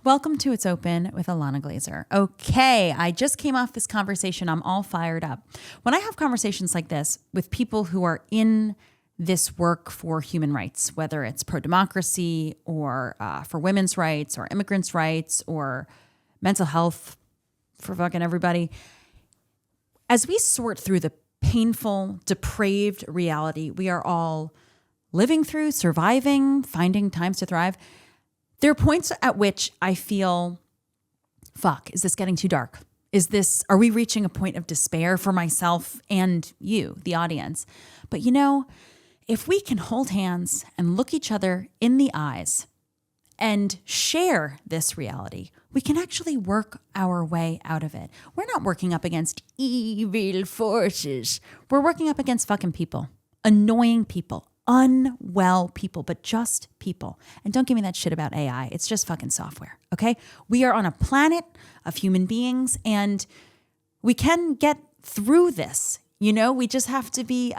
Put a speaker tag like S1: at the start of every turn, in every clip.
S1: Welcome to It's Open with Ilana Glazer. Okay, I just came off this conversation. I'm all fired up. When I have conversations like this with people who are in this work for human rights, whether it's pro-democracy or for women's rights or immigrants' rights or mental health for fucking everybody, as we sort through the painful, depraved reality we are all living through, surviving, finding times to thrive, there are points at which I feel, fuck, is this getting too dark? Are we reaching a point of despair for myself and you, the audience? But you know, if we can hold hands and look each other in the eyes and share this reality, we can actually work our way out of it. We're not working up against evil forces. We're working up against fucking people, annoying people, unwell people, but just people. And don't give me that shit about AI. It's just fucking software, okay? We are on a planet of human beings and we can get through this. You know, we just have to be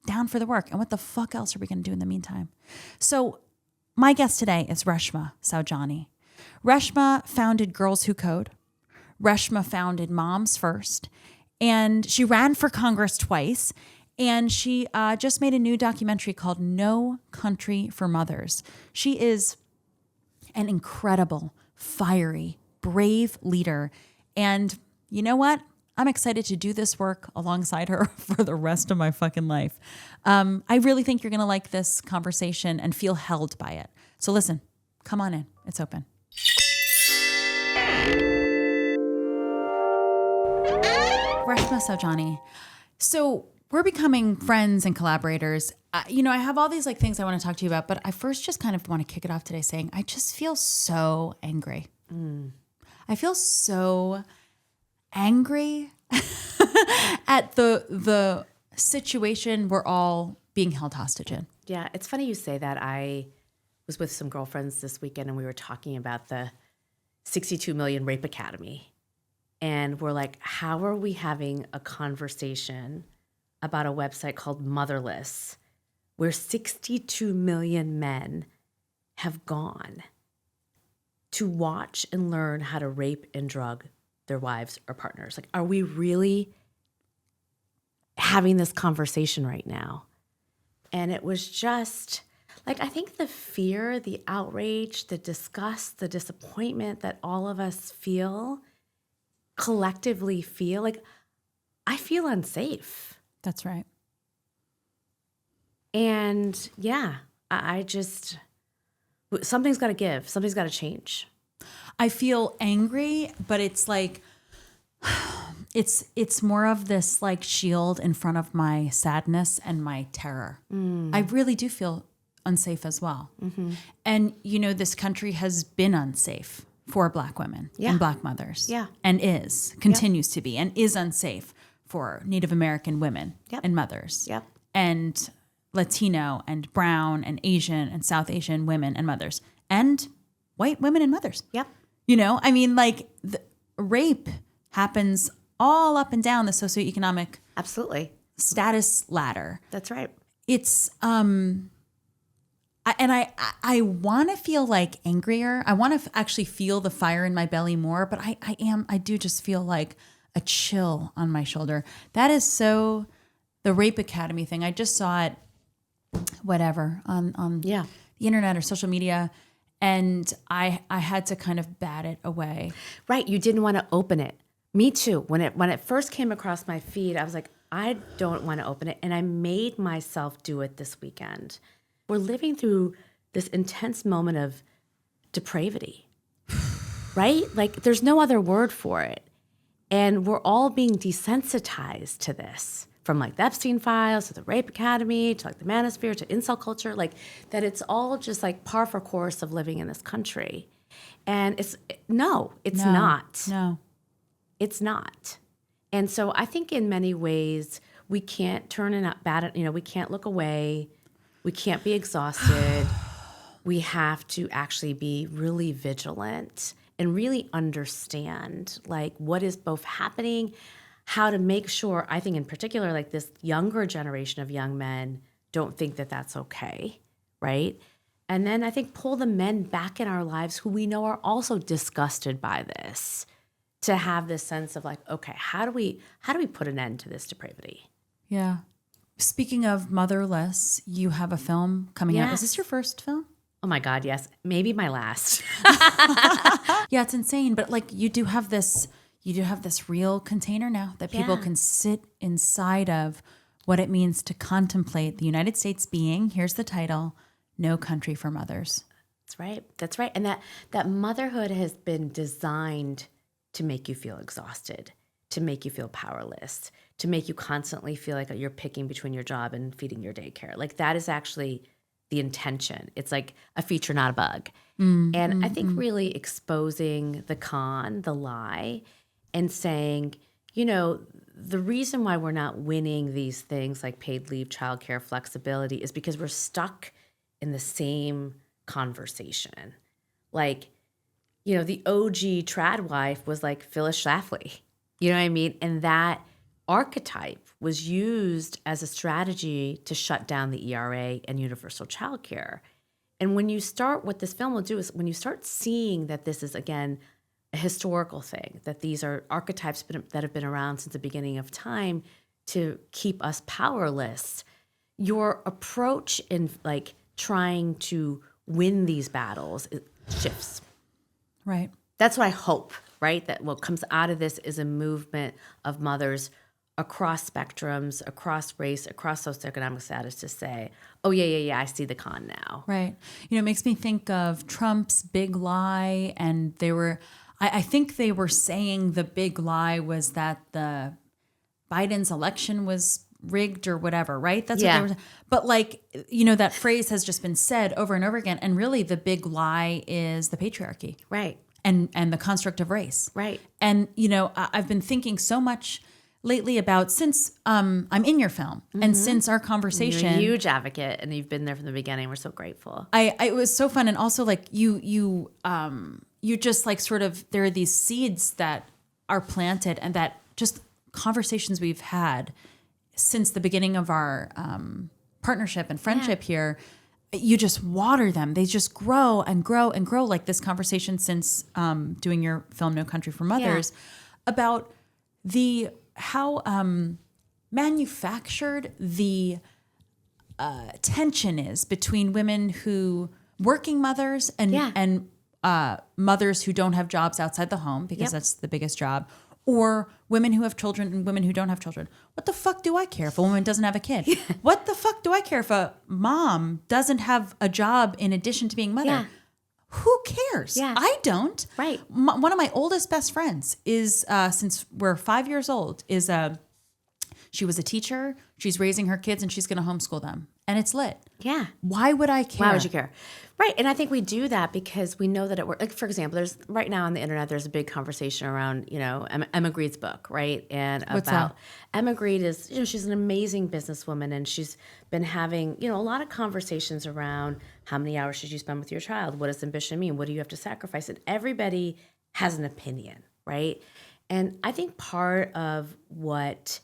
S1: down for the work. And what the fuck else are we going to do in the meantime? So my guest today is Reshma Saujani. Reshma founded Girls Who Code. Reshma founded Moms First. And she ran for Congress twice. And she just made a new documentary called No Country for Mothers. She is an incredible, fiery, brave leader. And you know what? I'm excited to do this work alongside her for the rest of my fucking life. I really think you're going to like this conversation and feel held by it. So listen, come on in. It's open. Reshma Saujani. So we're becoming friends and collaborators. I have all these things I want to talk to you about, but I first just kind of want to kick it off today saying I just feel so angry. I feel so angry at the situation we're all being held hostage in.
S2: Yeah, it's funny you say that. I was with some girlfriends this weekend and we were talking about the 62 million rape academy. And we're like, how are we having a conversation about a website called Motherless, where 62 million men have gone to watch and learn how to rape and drug their wives or partners? Like, are we really having this conversation right now? And it was just like, I think the fear, the outrage, the disgust, the disappointment that all of us collectively feel, like, I feel unsafe.
S1: That's right.
S2: And yeah, I just, something's got to give. Something's got to change.
S1: I feel angry, but it's like, it's more of this shield in front of my sadness and my terror. I really do feel unsafe as well. Mm-hmm. And this country has been unsafe for Black women and Black mothers. Yeah. And continues to be, and is unsafe for Native American women and mothers. Yep. And Latino and Brown and Asian and South Asian women and mothers. And white women and mothers. Yep. The rape happens all up and down the socioeconomic status ladder.
S2: That's right.
S1: It's I want to feel angrier. I want to actually feel the fire in my belly more, but I do just feel like a chill on my shoulder. That is so the Rape Academy thing. I just saw it, whatever, on the internet or social media, and I had to kind of bat it away.
S2: Right, you didn't want to open it. Me too. When it first came across my feed, I was like, I don't want to open it, and I made myself do it this weekend. We're living through this intense moment of depravity, right? Like, there's no other word for it. And we're all being desensitized to this, from the Epstein files to the Rape Academy to the manosphere to incel culture, that it's all just par for course of living in this country. And it's not.
S1: No.
S2: It's not. And so I think in many ways we can't turn and bat it, we can't look away. We can't be exhausted. We have to actually be really vigilant and really understand what is both happening, how to make sure, I think in particular, this younger generation of young men don't think that that's okay, right? And then I think pull the men back in our lives who we know are also disgusted by this, to have this sense of like, okay, how do we put an end to this depravity?
S1: Yeah. Speaking of motherless, you have a film coming out. Is
S2: Yes.
S1: this your first film?
S2: Oh my God, yes. Maybe my last.
S1: Yeah, it's insane. But like you do have this real container now that people
S2: Yeah.
S1: can sit inside of, what it means to contemplate the United States being, here's the title, No Country for Mothers.
S2: That's right. That's right. And that motherhood has been designed to make you feel exhausted, to make you feel powerless, to make you constantly feel like you're picking between your job and feeding your daycare. Like that is actually the intention. It's like a feature, not a bug. And I think really exposing the lie, and saying, the reason why we're not winning these things like paid leave, childcare, flexibility is because we're stuck in the same conversation. Like, the OG trad wife was like Phyllis Schlafly. You know what I mean? And that archetype was used as a strategy to shut down the ERA and universal childcare. And what this film will do is when you start seeing that this is, again, a historical thing, that these are archetypes that have been around since the beginning of time to keep us powerless, your approach in like trying to win these battles shifts.
S1: Right.
S2: That's what I hope, right? That what comes out of this is a movement of mothers across spectrums, across race, across socioeconomic status to say, oh, yeah, I see the con now.
S1: Right. It makes me think of Trump's big lie. And I think they were saying the big lie was that the Biden's election was rigged or whatever, right? That's what they were. But like, that phrase has just been said over and over again. And really the big lie is the patriarchy.
S2: Right.
S1: And the construct of race.
S2: Right.
S1: And, I've been thinking so much lately about, since I'm in your film and since our conversation.
S2: You're a huge advocate and you've been there from the beginning. We're so grateful.
S1: It was so fun. And also like you just like sort of, there are these seeds that are planted and that just conversations we've had since the beginning of our partnership and friendship here, you just water them. They just grow and grow and grow, like this conversation since doing your film No Country for Mothers about how manufactured the tension is between women working mothers and mothers who don't have jobs outside the home, because that's the biggest job, or women who have children and women who don't have children. What the fuck do I care if a woman doesn't have a kid? What the fuck do I care if a mom doesn't have a job in addition to being mother?
S2: Yeah.
S1: Who cares?
S2: Yeah.
S1: I don't.
S2: Right.
S1: One of my oldest best friends is, since we're 5 years old, she was a teacher. She's raising her kids and she's going to homeschool them. And it's lit.
S2: Yeah.
S1: Why would I care?
S2: Why would you care? Right. And I think we do that because we know that it works. Like, for example, there's right now on the internet, there's a big conversation around, Emma Greed's book, right? And
S1: What's
S2: about
S1: that?
S2: Emma Greed is, she's an amazing businesswoman and she's been having, a lot of conversations around how many hours should you spend with your child? What does ambition mean? What do you have to sacrifice? And everybody has an opinion, right? And I think part of what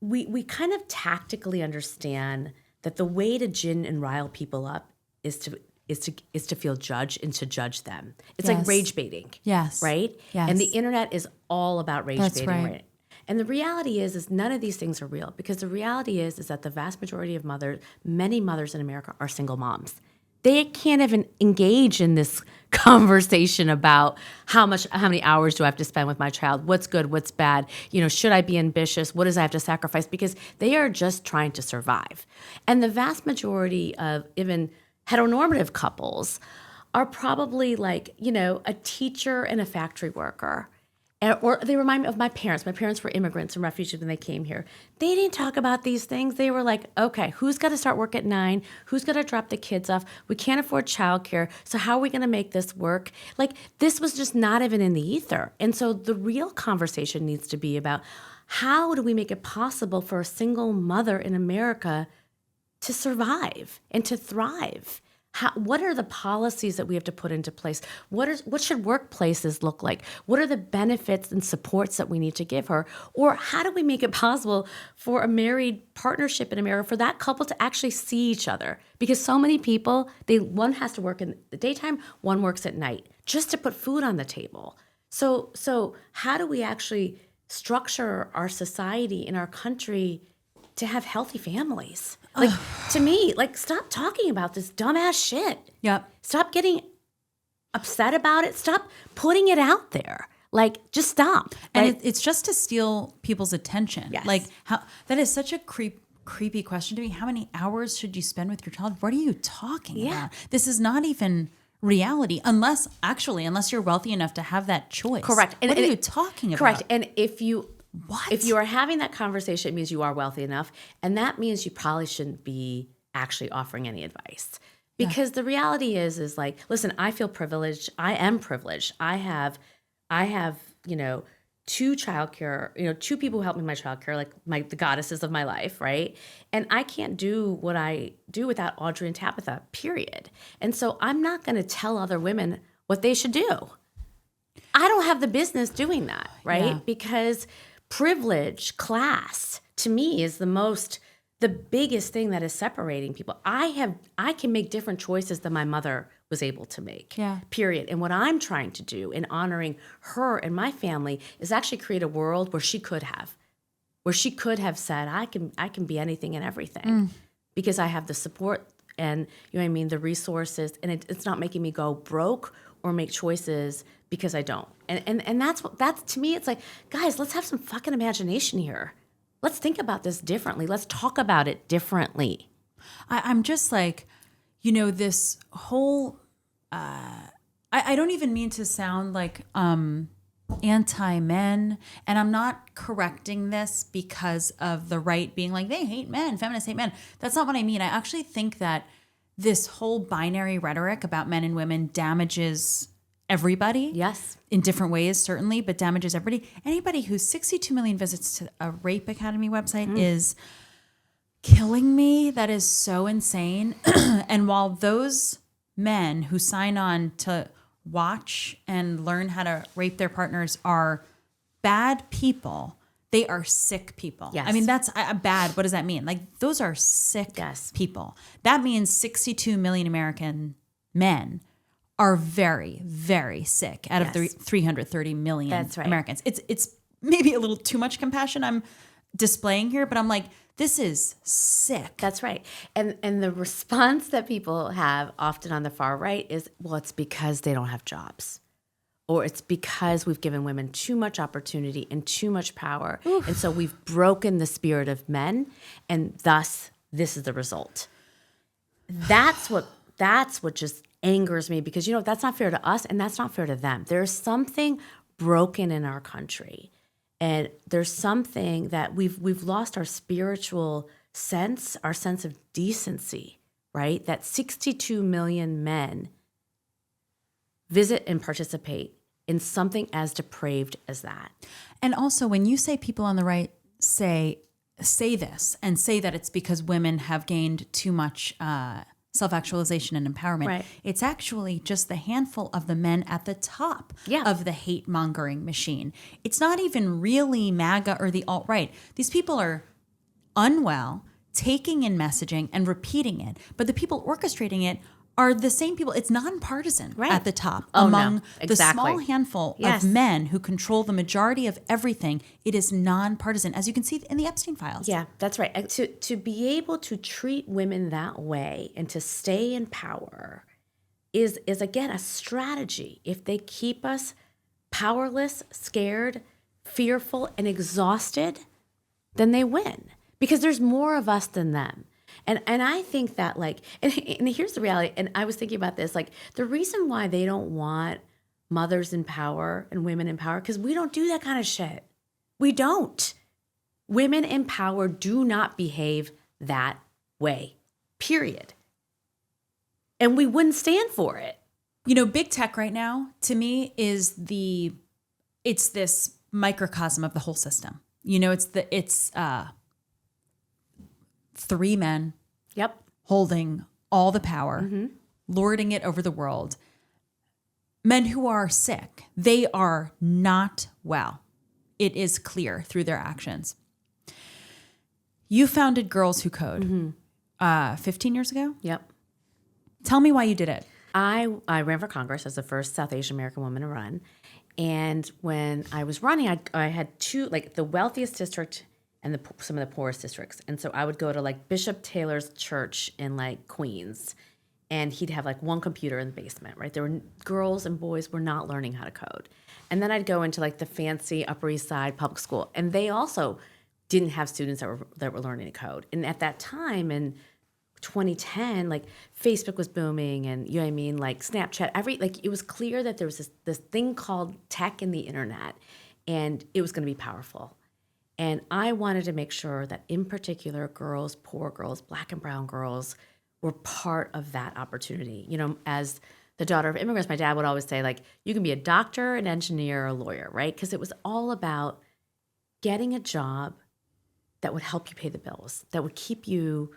S2: we kind of tactically understand that the way to gin and rile people up is to feel judged and to judge them. It's like rage baiting.
S1: Yes.
S2: Right?
S1: Yes.
S2: And the internet is all about rage
S1: That's
S2: baiting.
S1: right.
S2: And the reality is none of these things are real, because the reality is that the vast majority of many mothers in America are single moms. They can't even engage in this conversation about how many hours do I have to spend with my child? What's good? What's bad? Should I be ambitious? What does I have to sacrifice? Because they are just trying to survive. And the vast majority of even heteronormative couples are probably like, a teacher and a factory worker. Or they remind me of my parents. My parents were immigrants and refugees when they came here. They didn't talk about these things. They were like, okay, who's got to start work at 9? Who's going to drop the kids off? We can't afford childcare. So how are we going to make this work? Like, this was just not even in the ether. And so the real conversation needs to be about how do we make it possible for a single mother in America to survive and to thrive? What are the policies that we have to put into place? What should workplaces look like? What are the benefits and supports that we need to give her? Or how do we make it possible for a married partnership in America, for that couple to actually see each other? Because so many people, one has to work in the daytime, one works at night, just to put food on the table. So how do we actually structure our society in our country to have healthy families? Like, to me, like, stop talking about this dumbass shit.
S1: Yep.
S2: Stop getting upset about it. Stop putting it out there. Like, just stop.
S1: And
S2: Right?
S1: it's just to steal people's attention.
S2: Yes.
S1: Like, that is such a creepy question to me. How many hours should you spend with your child? What are you talking about? This is not even reality, unless you're wealthy enough to have that choice.
S2: Correct.
S1: What are you talking about?
S2: Correct. And if you
S1: What?
S2: are having that conversation, it means you are wealthy enough. And that means you probably shouldn't be actually offering any advice. Because the reality is like, listen, I feel privileged. I am privileged. I have, two childcare, two people who help me with my childcare, like the goddesses of my life, right? And I can't do what I do without Audrey and Tabitha, period. And so I'm not going to tell other women what they should do. I don't have the business doing that, right?
S1: Yeah.
S2: Because privilege, class, to me is the biggest thing that is separating people. I can make different choices than my mother was able to make.
S1: Yeah.
S2: Period. And what I'm trying to do in honoring her and my family is actually create a world where she could have said, I can be anything and everything because I have the support and the resources, and it's not making me go broke or make choices because I don't. And that's to me, it's like, guys, let's have some fucking imagination here. Let's think about this differently. Let's talk about it differently.
S1: I'm just like, this whole, I don't even mean to sound like anti-men, and I'm not correcting this because of the right being like, they hate men, feminists hate men. That's not what I mean. I actually think that this whole binary rhetoric about men and women damages everybody.
S2: Yes.
S1: In different ways, certainly, but damages everybody. Anybody who's 62 million visits to a Rape Academy website is killing me. That is so insane. And while those men who sign on to watch and learn how to rape their partners are bad people, they are sick people.
S2: Yes.
S1: I mean, that's bad. What does that mean? Like, those are sick people. That means 62 million American men are very, very sick out of the 330 million
S2: That's right.
S1: Americans. It's maybe a little too much compassion I'm displaying here, but I'm like, this is sick.
S2: That's right. And the response that people have often on the far right is, well, it's because they don't have jobs. Or it's because we've given women too much opportunity and too much power. Oof. And so we've broken the spirit of men, and thus this is the result. That's what just angers me, because that's not fair to us and that's not fair to them. There's something broken in our country, and there's something that we've lost our spiritual sense, our sense of decency, right? That 62 million men visit and participate in something as depraved as that.
S1: And also, when you say people on the right say this and say that it's because women have gained too much self-actualization and empowerment.
S2: Right.
S1: It's actually just the handful of the men at the top of the hate-mongering machine. It's not even really MAGA or the alt-right. These people are unwell, taking in messaging and repeating it, but the people orchestrating it are the same people. It's nonpartisan at the top among the small handful of men who control the majority of everything. It is nonpartisan, as you can see in the Epstein files.
S2: Yeah, that's right. To be able to treat women that way and to stay in power is again a strategy. If they keep us powerless, scared, fearful, and exhausted, then they win, because there's more of us than them. And I think that, and here's the reality, and I was thinking about this, the reason why they don't want mothers in power and women in power, because we don't do that kind of shit. We don't. Women in power do not behave that way, period. And we wouldn't stand for it.
S1: Big tech right now, to me, it's this microcosm of the whole system. It's 3 men holding all the power, lording it over the world. Men who are sick, they are not well. It is clear through their actions. You founded Girls Who Code 15 years ago?
S2: Yep.
S1: Tell me why you did it.
S2: I ran for Congress as the first South Asian American woman to run. And when I was running, I had two, like the wealthiest district and some of the poorest districts. And so I would go to like Bishop Taylor's church in like Queens, and he'd have like one computer in the basement, right? There were girls and boys were not learning how to code. And then I'd go into like the fancy Upper East Side public school, and they also didn't have students that were learning to code. And at that time in 2010, like Facebook was booming, and you know what I mean, like Snapchat, like it was clear that there was this thing called tech and the internet, and it was going to be powerful. And I wanted to make sure that in particular girls, poor girls, Black and brown girls were part of that opportunity. You know, as the daughter of immigrants, my dad would always say, like, you can be a doctor, an engineer, or a lawyer, right? Because it was all about getting a job that would help you pay the bills, that would keep you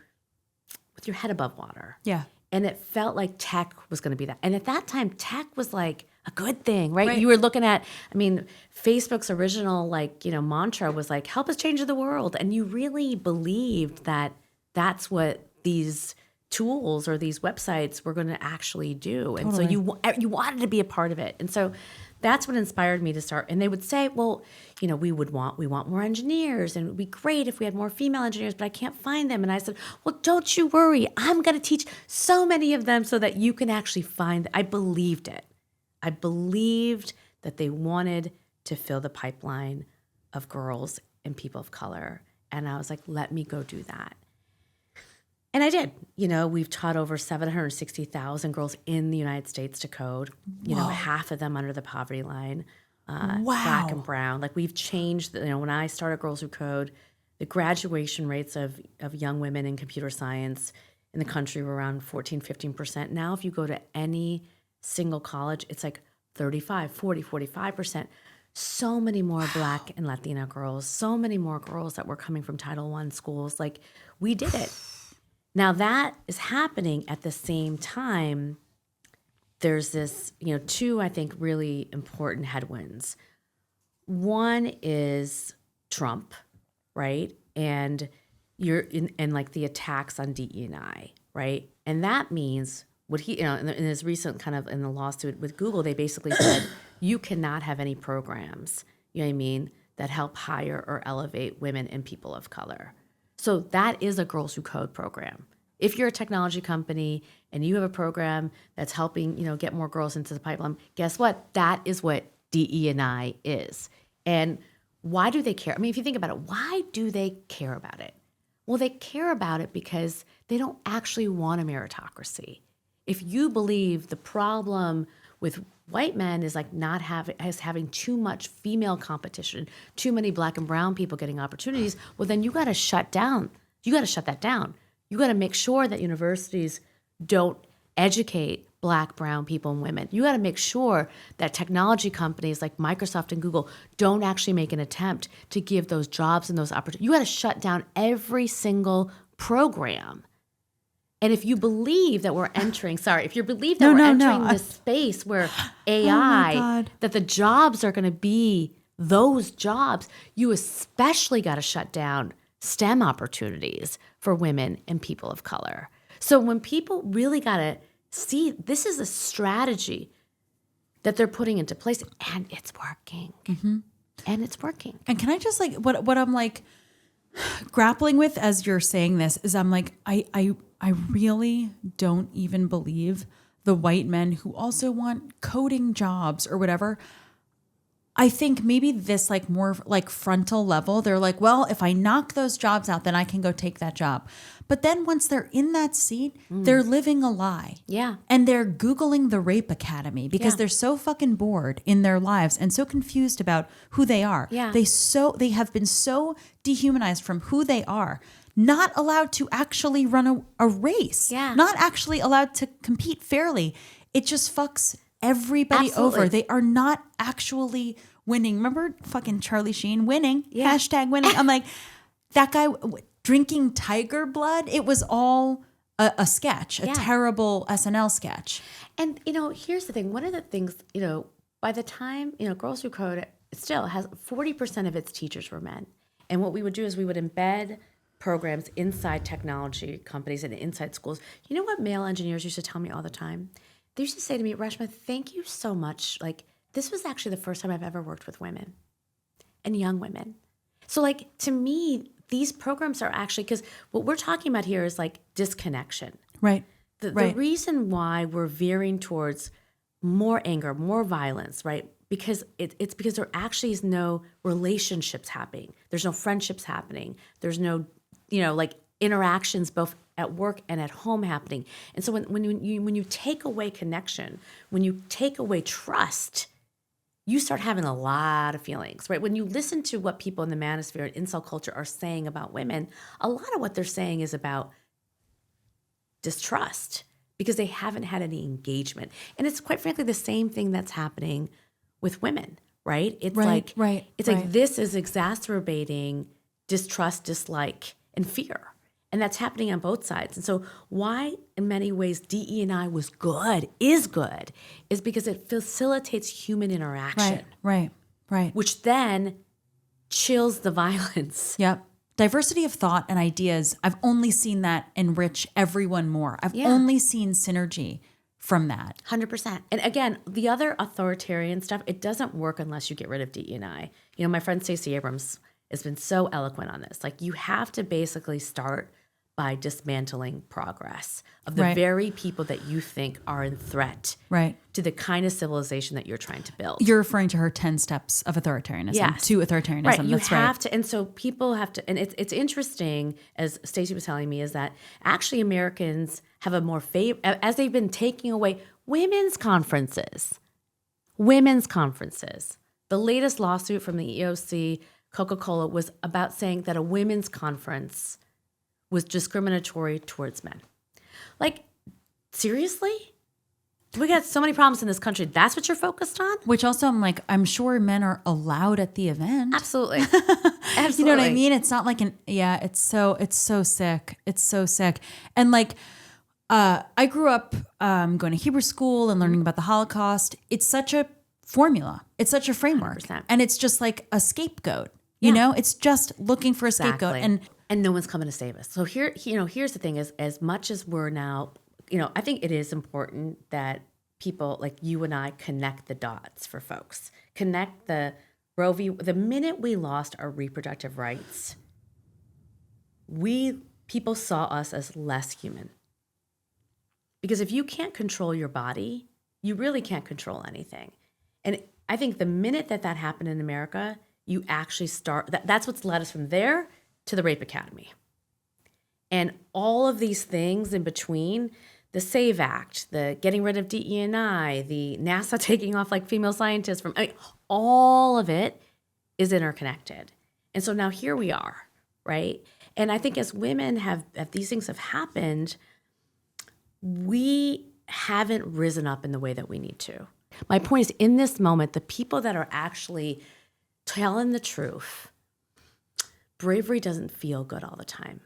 S2: with your head above water.
S1: Yeah.
S2: And it felt like tech was going to be that. And at that time, tech was like a good thing, right? You were looking at, I mean, Facebook's original, like, you know, mantra was like, help us change the world. And you really believed that that's what these tools or these websites were going to actually do. And so you wanted to be a part of it. And so that's what inspired me to start. And they would say, well, you know, we want more engineers, and it would be great if we had more female engineers, but I can't find them. And I said, well, don't you worry. I'm going to teach so many of them so that you can actually find. I believed it. I believed that they wanted to fill the pipeline of girls and people of color. And I was like, let me go do that. And I did. You know, we've taught over 760,000 girls in the United States to code, you know, half of them under the poverty line, Black and brown. Like, we've changed, you know, when I started Girls Who Code, the graduation rates of young women in computer science in the country were around 14, 15%. Now, if you go to any single college, it's like 35, 40, 45%. So many more Black and Latina girls, so many more girls that were coming from Title I schools. Like, we did it. Now, that is happening at the same time. There's this, you know, two, I think, really important headwinds. One is Trump, right? And and like the attacks on DE&I, right? And that means what he, you know, in his recent kind of in the lawsuit with Google, they basically said, you cannot have any programs, you know what I mean, that help hire or elevate women and people of color. So that is a Girls Who Code program. If you're a technology company and you have a program that's helping, you know, get more girls into the pipeline, guess what? That is what DE&I is. And why do they care? I mean, if you think about it, why do they care about it? Well, they care about it because they don't actually want a meritocracy. If you believe the problem with white men is like having too much female competition, too many Black and brown people getting opportunities, well, then you got to shut down. You got to shut that down. You got to make sure that universities don't educate Black, brown people and women. You got to make sure that technology companies like Microsoft and Google don't actually make an attempt to give those jobs and those opportunities. You got to shut down every single program. And if you believe that we're entering, this space where AI, that the jobs are going to be those jobs, you especially got to shut down STEM opportunities for women and people of color. So when people really got to see, this is a strategy that they're putting into place, and it's working. Mm-hmm. And it's working.
S1: And can I just like, what I'm like grappling with as you're saying this is I'm like, I really don't even believe the white men who also want coding jobs or whatever. I think maybe this like more like frontal level, they're like, well, if I knock those jobs out, then I can go take that job. But then once they're in that seat, they're living a lie.
S2: Yeah.
S1: And they're Googling the Rape Academy because they're so fucking bored in their lives and so confused about who they are.
S2: Yeah.
S1: They have been so dehumanized from who they are, not allowed to actually run a race, not actually allowed to compete fairly. It just fucks everybody over. They are not actually winning. Remember fucking Charlie Sheen winning? Hashtag winning. I'm like, that guy drinking tiger blood. It was all a sketch, a terrible SNL sketch.
S2: And, here's the thing. One of the things, by the time, Girls Who Code still has 40% of its teachers were men. And what we would do is we would embed programs inside technology companies and inside schools. You know what male engineers used to tell me all the time? They used to say to me, Reshma, thank you so much. Like, this was actually the first time I've ever worked with women and young women. So, like, to me, these programs are actually, because what we're talking about here is like disconnection.
S1: Right.
S2: The reason why we're veering towards more anger, more violence, right? Because it's because there actually is no relationships happening. There's no friendships happening. There's no, like interactions both at work and at home happening. And so when you take away connection, when you take away trust, you start having a lot of feelings, right? When you listen to what people in the manosphere and incel culture are saying about women, a lot of what they're saying is about distrust because they haven't had any engagement. And it's quite frankly the same thing that's happening with women, right? It's like this is exacerbating distrust, dislike, and fear. And that's happening on both sides. And so why, in many ways, DE&I is good, is because it facilitates human interaction.
S1: Right.
S2: Which then chills the violence.
S1: Yep. Diversity of thought and ideas, I've only seen that enrich everyone more. I've only seen synergy from that.
S2: 100%. And again, the other authoritarian stuff, it doesn't work unless you get rid of DE&I. My friend Stacey Abrams has been so eloquent on this. Like, you have to basically start by dismantling progress of the very people that you think are in threat to the kind of civilization that you're trying to build.
S1: You're referring to her 10 steps of authoritarianism, to authoritarianism.
S2: Right. You have to, and so people have to, and it's interesting, as Stacey was telling me, is that actually Americans have a more as they've been taking away women's conferences. The latest lawsuit from the EOC, Coca-Cola, was about saying that a women's conference was discriminatory towards men. Like, seriously? We got so many problems in this country. That's what you're focused on?
S1: Which also, I'm sure men are allowed at the event.
S2: Absolutely.
S1: You know what I mean? It's not like it's so sick. It's so sick. And like, I grew up going to Hebrew school and learning about the Holocaust. It's such a formula. It's such a framework.
S2: 100%.
S1: And it's just like a scapegoat. You know, it's just looking for a scapegoat.
S2: And no one's coming to save us. So here's the thing: is as much as we're now, I think it is important that people like you and I connect the dots for folks. Connect the Roe v. The minute we lost our reproductive rights, people saw us as less human. Because if you can't control your body, you really can't control anything. And I think the minute that happened in America, you actually that's what's led us from there to the Rape Academy. And all of these things in between, the SAVE Act, the getting rid of DE&I, the NASA taking off like female scientists all of it is interconnected. And so now here we are, right? And I think as women have these things have happened, we haven't risen up in the way that we need to. My point is, in this moment, the people that are actually telling the truth, bravery doesn't feel good all the time.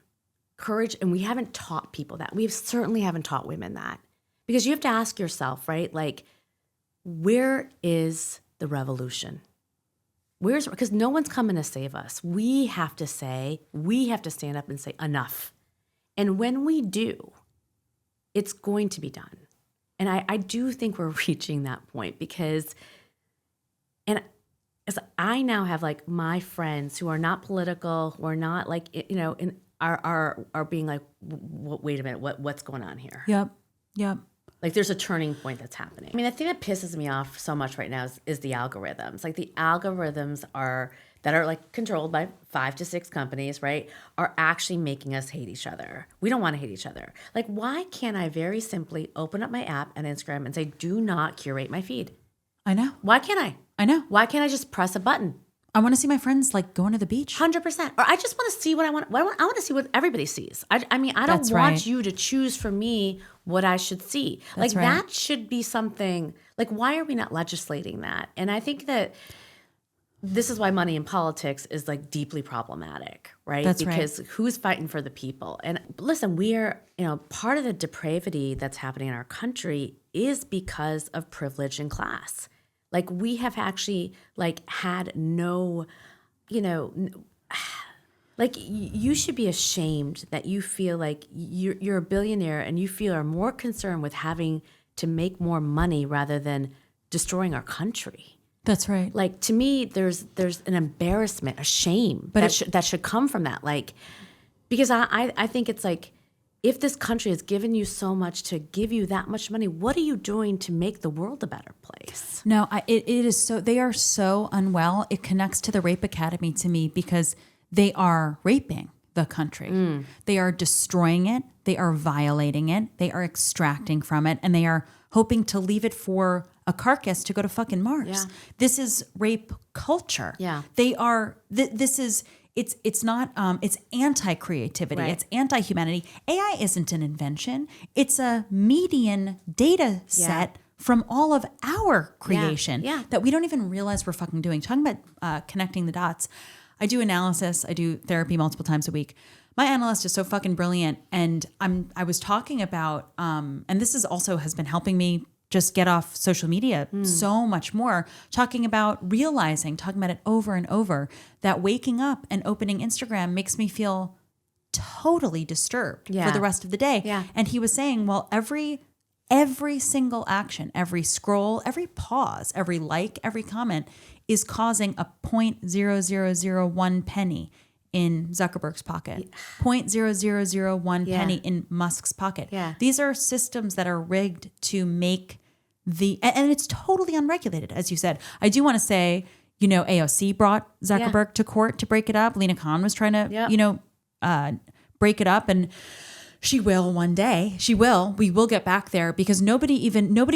S2: Courage, and we haven't taught people that. We certainly haven't taught women that. Because you have to ask yourself, right? Like, where is the revolution? Because no one's coming to save us. We have to stand up and say, enough. And when we do, it's going to be done. And I do think we're reaching that point because, and as I now have like my friends who are not political, who are not like, are being like, wait a minute, what's going on here?
S1: Yep.
S2: Like there's a turning point that's happening. I mean, the thing that pisses me off so much right now is the algorithms. Like the algorithms that are like controlled by 5 to 6 companies, right, are actually making us hate each other. We don't want to hate each other. Like, why can't I very simply open up my app and Instagram and say, do not curate my feed?
S1: I know.
S2: Why can't I?
S1: I know.
S2: Why can't I just press a button?
S1: I want to see my friends like going to the beach.
S2: 100%. Or I just want to see what I want. I want to see what everybody sees. I don't want you to choose for me what I should see. Like that should be something, like why are we not legislating that? And I think that this is why money in politics is like deeply problematic, right?
S1: That's right.
S2: Because who's fighting for the people? And listen, we are, part of the depravity that's happening in our country is because of privilege and class. Like we have actually like had no, like you should be ashamed that you feel like you're a billionaire and you feel are more concerned with having to make more money rather than destroying our country.
S1: That's right.
S2: Like to me, there's an embarrassment, a shame that should come from that. Like, because I think it's like, if this country has given you so much to give you that much money, what are you doing to make the world a better place?
S1: No, it is so, they are so unwell. It connects to the Rape Academy to me because they are raping the country. They are destroying it. They are violating it. They are extracting from it. And they are hoping to leave it for a carcass to go to fucking Mars.
S2: Yeah.
S1: This is rape culture.
S2: Yeah.
S1: They are, this is, it's not, it's anti-creativity.
S2: Right.
S1: It's anti-humanity. AI isn't an invention. It's a median data set from all of our creation that we don't even realize we're fucking doing. Talking about connecting the dots. I do analysis. I do therapy multiple times a week. My analyst is so fucking brilliant. And I was talking about, and this is also has been helping me just get off social media so much more, talking about talking about it over and over, that waking up and opening Instagram makes me feel totally disturbed for the rest of the day.
S2: Yeah.
S1: And he was saying, well, every single action, every scroll, every pause, every like, every comment is causing a 0.0001 penny in Zuckerberg's pocket, 0.0001 penny in Musk's pocket.
S2: Yeah.
S1: These are systems that are rigged to make and it's totally unregulated, as you said. I do want to say, AOC brought Zuckerberg to court to break it up. Lena Khan was trying to, break it up, and she will one day. She will. We will get back there because nobody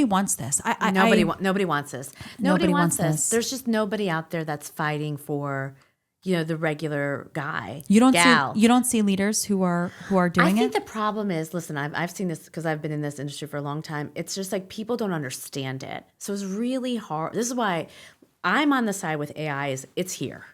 S1: wants this.
S2: Nobody wants this.
S1: Nobody wants this.
S2: There's just nobody out there that's fighting for, the regular guy.
S1: You don't see leaders who are doing it.
S2: I think the problem is, listen, I've seen this because I've been in this industry for a long time. It's just like people don't understand it. So it's really hard. This is why I'm on the side with AI is it's here.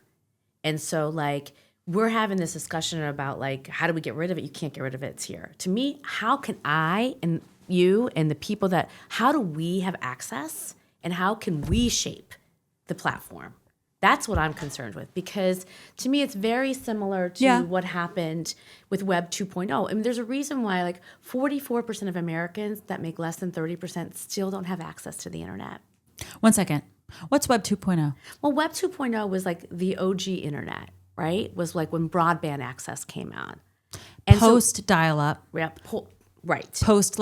S2: And so like we're having this discussion about like, how do we get rid of it? You can't get rid of it. It's here. To me, how can I and you and the people how do we have access and how can we shape the platform? That's what I'm concerned with, because to me, it's very similar to what happened with Web 2.0. I mean, there's a reason why like 44% of Americans that make less than 30% still don't have access to the internet.
S1: 1 second. What's Web 2.0?
S2: Well, Web 2.0 was like the OG internet, right? Was like when broadband access came out. And
S1: Post dial-up.
S2: Yeah, right.
S1: Post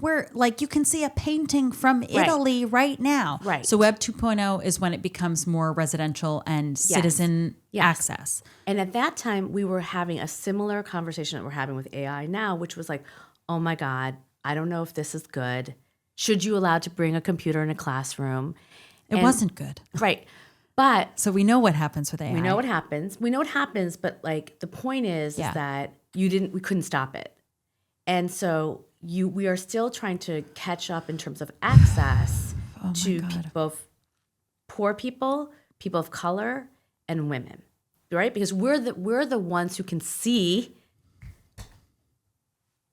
S1: where you can see a painting from Italy right now.
S2: Right.
S1: So Web 2.0 is when it becomes more residential and citizen access.
S2: And at that time, we were having a similar conversation that we're having with AI now, which was like, oh my God, I don't know if this is good. Should you allow to bring a computer in a classroom?
S1: It wasn't good.
S2: Right. But
S1: so we know what happens with AI.
S2: We know what happens, but like the point is that we couldn't stop it. And so we are still trying to catch up in terms of access to both poor people, people of color, and women, right? Because we're the ones who can see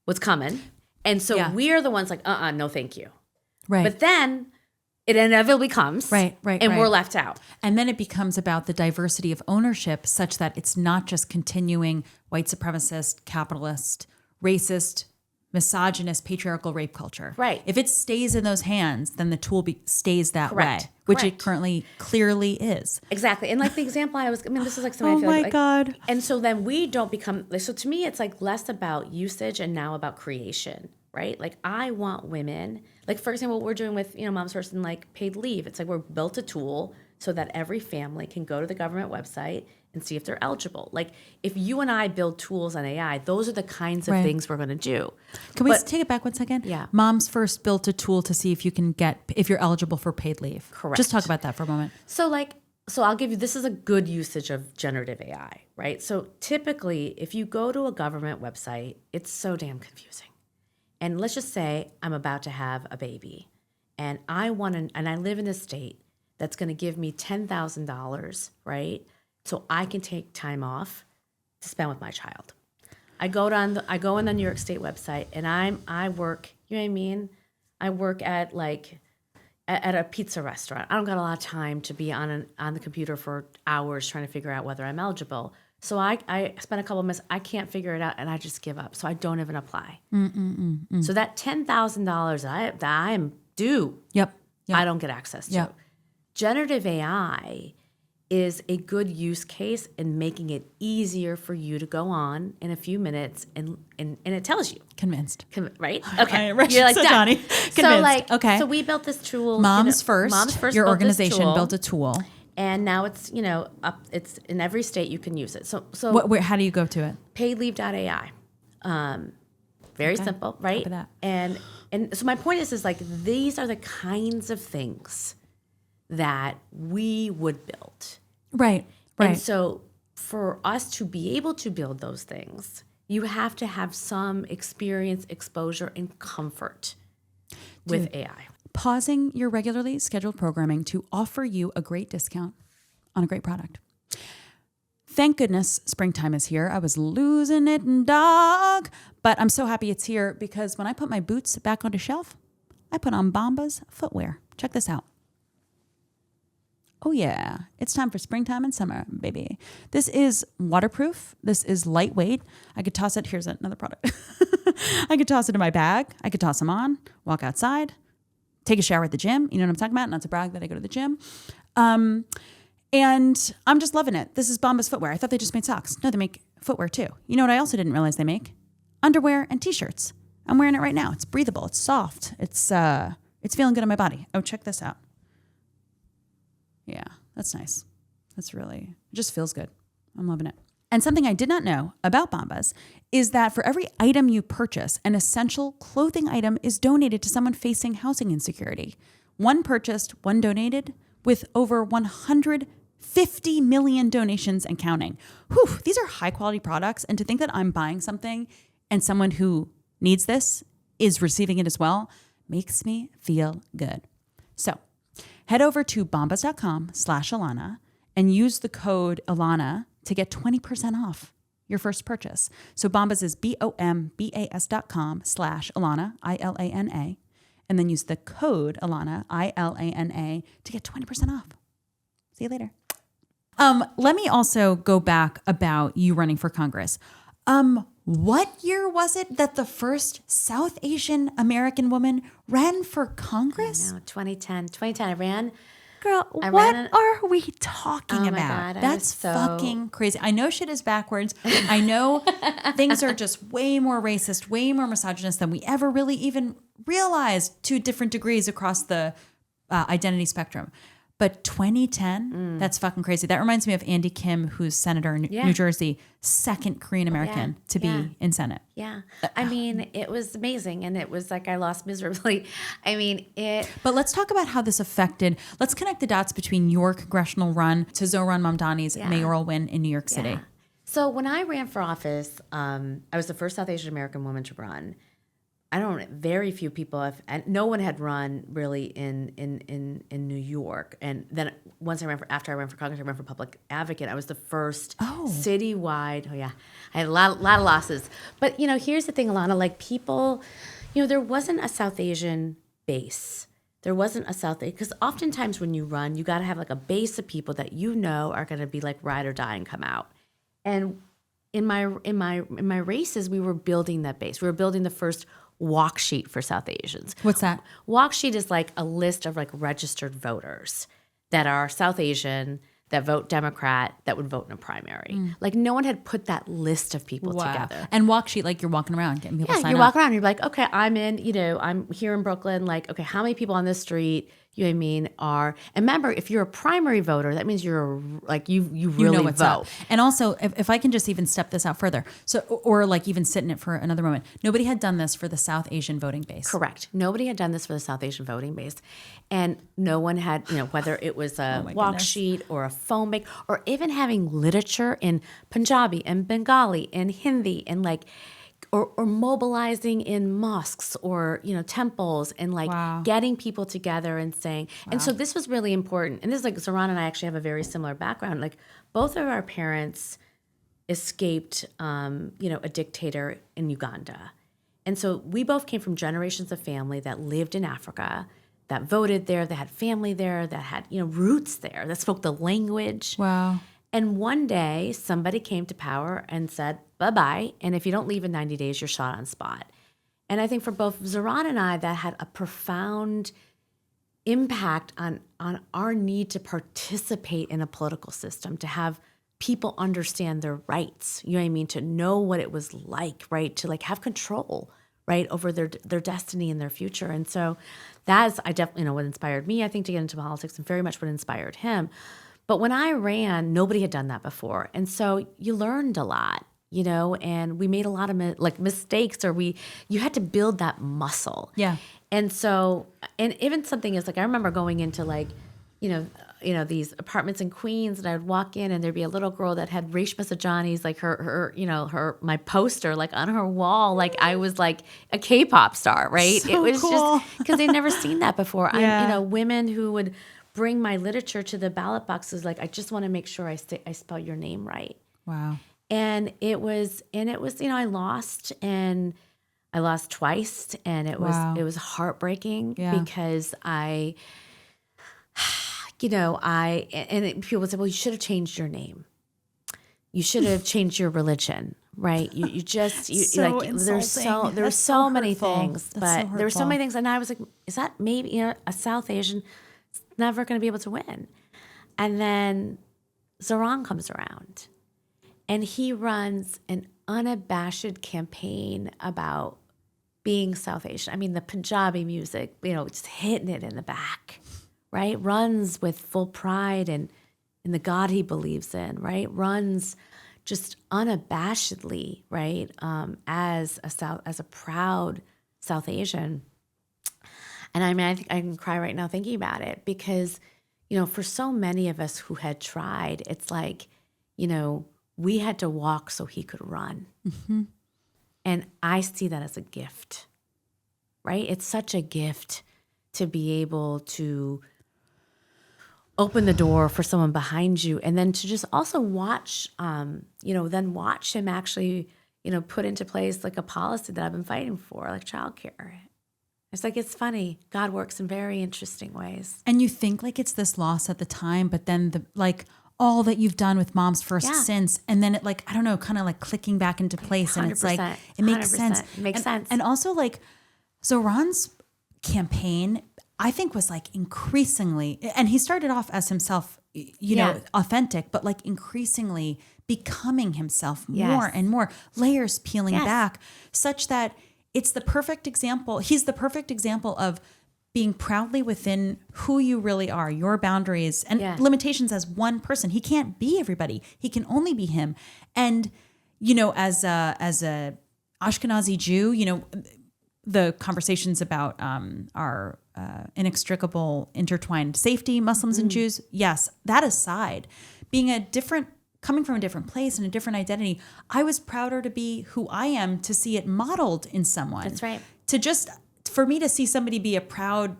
S2: what's coming, and so we are the ones like, no, thank you.
S1: Right.
S2: But then it inevitably comes,
S1: right,
S2: and we're left out.
S1: And then it becomes about the diversity of ownership, such that it's not just continuing white supremacist, capitalist, racist, misogynist, patriarchal rape culture.
S2: Right.
S1: If it stays in those hands, then the tool stays that way, which it currently clearly is.
S2: Exactly. And like the example this is like something I feel like.
S1: God.
S2: And so then we don't become, so to me, it's like less about usage and now about creation, right? Like I want women, like for example, what we're doing with, Moms First and like paid leave. It's like we're built a tool so that every family can go to the government website and see if they're eligible. Like if you and I build tools on AI, those are the kinds of things we're going to do.
S1: Can we take it back 1 second?
S2: Yeah.
S1: Moms First built a tool to see if you're eligible for paid leave.
S2: Correct.
S1: Just talk about that for a moment.
S2: So I'll give you, this is a good usage of generative AI, right? So typically if you go to a government website, it's so damn confusing. And let's just say I'm about to have a baby and I live in a state that's going to give me $10,000, right? So I can take time off to spend with my child. I go on the New York State website, and I work, you know what I mean? I work at at a pizza restaurant. I don't got a lot of time to be on the computer for hours trying to figure out whether I'm eligible. So I spend a couple of minutes, I can't figure it out, and I just give up. So I don't even apply. So that $10,000 that I'm due, I don't get access to. Generative AI is a good use case in making it easier for you to go on in a few minutes and it tells you.
S1: Convinced.
S2: Right? Okay.
S1: Reshma Saujani. Convinced. Okay.
S2: So we built this tool.
S1: Moms First. Your
S2: built this
S1: organization
S2: tool,
S1: built a tool.
S2: and now it's it's in every state you can use it. So
S1: How do you go to it?
S2: paidleave.ai. Very simple, right?
S1: Copy that.
S2: And so my point is like these are the kinds of things that we would build.
S1: Right.
S2: And so for us to be able to build those things, you have to have some experience, exposure, and comfort with AI.
S1: Pausing your regularly scheduled programming to offer you a great discount on a great product. Thank goodness springtime is here. I was losing it, dog. But I'm so happy it's here because when I put my boots back on the shelf, I put on Bombas footwear. Check this out. Oh yeah, it's time for springtime and summer, baby. This is waterproof. This is lightweight. I could toss it. Here's another product. I could toss it in my bag. I could toss them on, walk outside, take a shower at the gym. You know what I'm talking about? Not to brag that I go to the gym. And I'm just loving it. This is Bombas footwear. I thought they just made socks. No, they make footwear too. You know what I also didn't realize they make? Underwear and t-shirts. I'm wearing it right now. It's breathable. It's soft. It's feeling good on my body. Oh, check this out. Yeah, that's nice. It just feels good. I'm loving it. And something I did not know about Bombas is that for every item you purchase, an essential clothing item is donated to someone facing housing insecurity. One purchased, one donated, with over 150 million donations and counting. Whew, these are high quality products. And to think that I'm buying something and someone who needs this is receiving it as well makes me feel good. So head over to bombas.com/llana and use the code llana to get 20% off your first purchase. So Bombas is bombas.com/llana, ILANA, and then use the code llana, ILANA, to get 20% off. See you later. Let me also go back about you running for Congress. What year was it that the first South Asian American woman ran for Congress?
S2: No, 2010. 2010, I ran.
S1: Girl,
S2: I
S1: what
S2: ran
S1: are we talking
S2: Oh my
S1: about?
S2: God,
S1: That's fucking crazy. I know shit is backwards. I know things are just way more racist, way more misogynist than we ever really even realized to different degrees across the identity spectrum. But 2010, that's fucking crazy. That reminds me of Andy Kim, who's senator in New Jersey, second Korean American to be in Senate.
S2: Yeah. I mean, it was amazing. And it was like I lost miserably. I mean,
S1: But let's talk about how this affected, let's connect the dots between your congressional run to Zohran Mamdani's mayoral win in New York City.
S2: Yeah. So when I ran for office, I was the first South Asian American woman to run. Very few people have, and no one had run really in New York. And then after I ran for Congress, I ran for public advocate. I was the first citywide. Oh yeah, I had a lot of losses. But here's the thing, Ilana. Like people, there wasn't a South Asian base. There wasn't a South Asian because oftentimes when you run, you got to have like a base of people that are going to be like ride or die and come out. And in my races, we were building that base. We were building the first walk sheet for South Asians.
S1: What's that?
S2: Walk sheet is like a list of like registered voters that are South Asian, that vote Democrat, that would vote in a primary. Like no one had put that list of people together.
S1: And walk sheet, like you're walking around getting people sign up.
S2: You're walking around and you're like, okay, I'm here in Brooklyn. Like, okay, how many people on this street, you know what I mean, are, and remember, if you're a primary voter, that means you're like, you really
S1: what's
S2: vote.
S1: Up. And also, if I can just even step this out further, so, or like even sit in it for another moment, nobody had done this for the South Asian voting base.
S2: Correct. Nobody had done this for the South Asian voting base. And no one had, whether it was a walk sheet or a phone bank, or even having literature in Punjabi and Bengali and Hindi and or mobilizing in mosques or, temples and like getting people together and saying, and so this was really important. And this is like Zoran and I actually have a very similar background. Like both of our parents escaped, a dictator in Uganda. And so we both came from generations of family that lived in Africa, that voted there, that had family there, that had, roots there, that spoke the language.
S1: Wow.
S2: And one day somebody came to power and said, bye-bye. And if you don't leave in 90 days, you're shot on spot. And I think for both Zoran and I, that had a profound impact on our need to participate in a political system, to have people understand their rights, you know what I mean? To know what it was like, right? To like have control, right? Over their destiny and their future. And so that's, I definitely know what inspired me, I think, to get into politics, and very much what inspired him. But when I ran, nobody had done that before. And so you learned a lot, and we made a lot of mistakes, or you had to build that muscle.
S1: Yeah.
S2: And so, and even something is like, I remember going into like, these apartments in Queens, and I would walk in and there'd be a little girl that had Reshma Saujani's, like my poster, like on her wall. Like I was like a K-pop star, right?
S1: So
S2: it was
S1: cool.
S2: just because they'd never seen that before.
S1: Yeah.
S2: Women who would bring my literature to the ballot boxes. Like, I just want to make sure I spell your name right.
S1: Wow.
S2: And it was, I lost twice, and it was heartbreaking because people would say, well, you should have changed your name. You should have changed your religion, right? There's so many things, but there were so many things. And I was like, is that maybe, a South Asian is never going to be able to win? And then Zoran comes around and he runs an unabashed campaign about being South Asian. I mean, the Punjabi music, just hitting it in the back, right? Runs with full pride and in the God he believes in, right? Runs just unabashedly, right? As a proud South Asian. And I mean, I think I can cry right now thinking about it, because, for so many of us who had tried, it's like, we had to walk so he could run.
S1: Mm-hmm.
S2: And I see that as a gift, right? It's such a gift to be able to open the door for someone behind you, and then to just also watch, watch him actually, put into place like a policy that I've been fighting for, like childcare. It's like, it's funny. God works in very interesting ways.
S1: And you think like it's this loss at the time, but then all that you've done with Moms First since, and then it kind of like clicking back into place. 100%, and it's like, it makes sense.
S2: It makes sense.
S1: And also like Zoran's campaign, I think, was like increasingly, and he started off as himself, authentic, but like increasingly becoming himself more and more, layers peeling back, such that it's the perfect example. He's the perfect example of being proudly within who you really are, your boundaries and limitations as one person. He can't be everybody. He can only be him. And, as a Ashkenazi Jew, the conversations about our inextricable, intertwined safety, Muslims and Jews, yes, that aside, coming from a different place and a different identity, I was prouder to be who I am, to see it modeled in someone.
S2: That's right.
S1: For me to see somebody be a proud,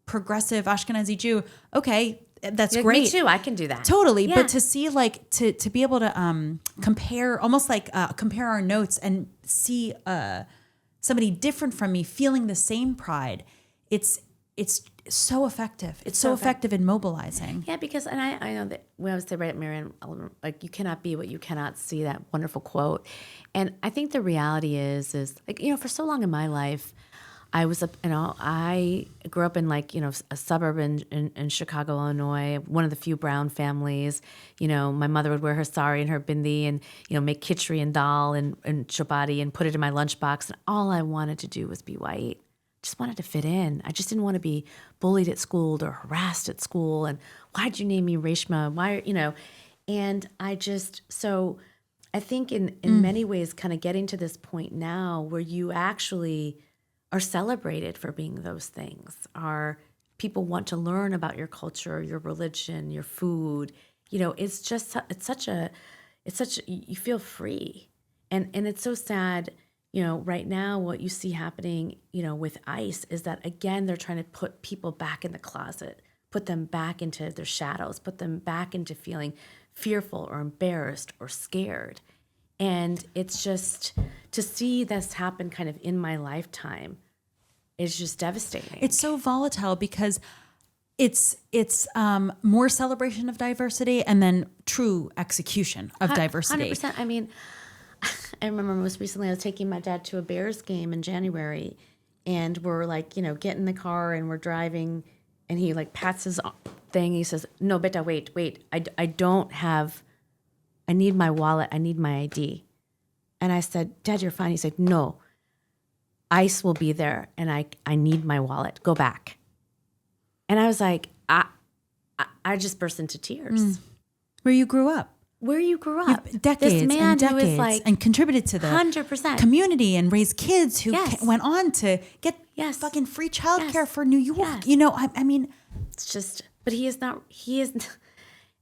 S1: progressive Ashkenazi Jew, okay, that's great.
S2: Me too, I can do that.
S1: Totally. Yeah. But to see to be able to compare, almost like compare our notes and see somebody different from me feeling the same pride, it's so effective. It's so effective in mobilizing.
S2: Yeah, because, and I know that when I was right at Marianne, like, you cannot be what you cannot see, that wonderful quote. And I think the reality is like, for so long in my life, I was, I grew up in a suburb in Chicago, Illinois, one of the few brown families. My mother would wear her sari and her bindi and, make khichdi and dal and chapati and put it in my lunchbox. And all I wanted to do was be white. Just wanted to fit in. I just didn't want to be bullied at school or harassed at school. And why'd you name me Reshma? Why, and so I think in many ways, kind of getting to this point now where you actually are celebrated for being those things, people want to learn about your culture, your religion, your food. It's such you feel free. And it's so sad, Right now, what you see happening, with ICE is that, again, they're trying to put people back in the closet, put them back into their shadows, put them back into feeling fearful or embarrassed or scared. And it's just, to see this happen kind of in my lifetime is just devastating.
S1: It's so volatile because it's more celebration of diversity and then true execution of diversity.
S2: 100%. I mean, I remember most recently I was taking my dad to a Bears game in January, and we're like, get in the car and we're driving, and he like pats his thing. He says, "No, beta, wait. I don't have, I need my wallet. I need my ID." And I said, "Dad, you're fine." He said, "No, ICE will be there, and I need my wallet. Go back." And I was like, I just burst into tears.
S1: Where you grew up.
S2: Where you grew up.
S1: Decades
S2: this man
S1: and decades
S2: who is like
S1: and contributed to the
S2: 100%
S1: community and raised kids who went on to get fucking free childcare for New York.
S2: Yes.
S1: I mean,
S2: it's just, but he is,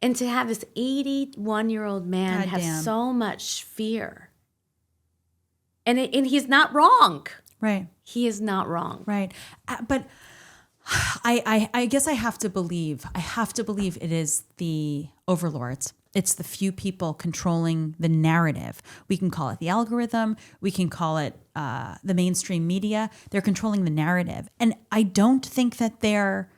S2: and to have this 81-year-old man have so much fear. And he's not wrong.
S1: Right.
S2: He is not wrong.
S1: Right. But I guess I have to believe it is the overlords. It's the few people controlling the narrative. We can call it the algorithm. We can call it the mainstream media. They're controlling the narrative. And I don't think that they're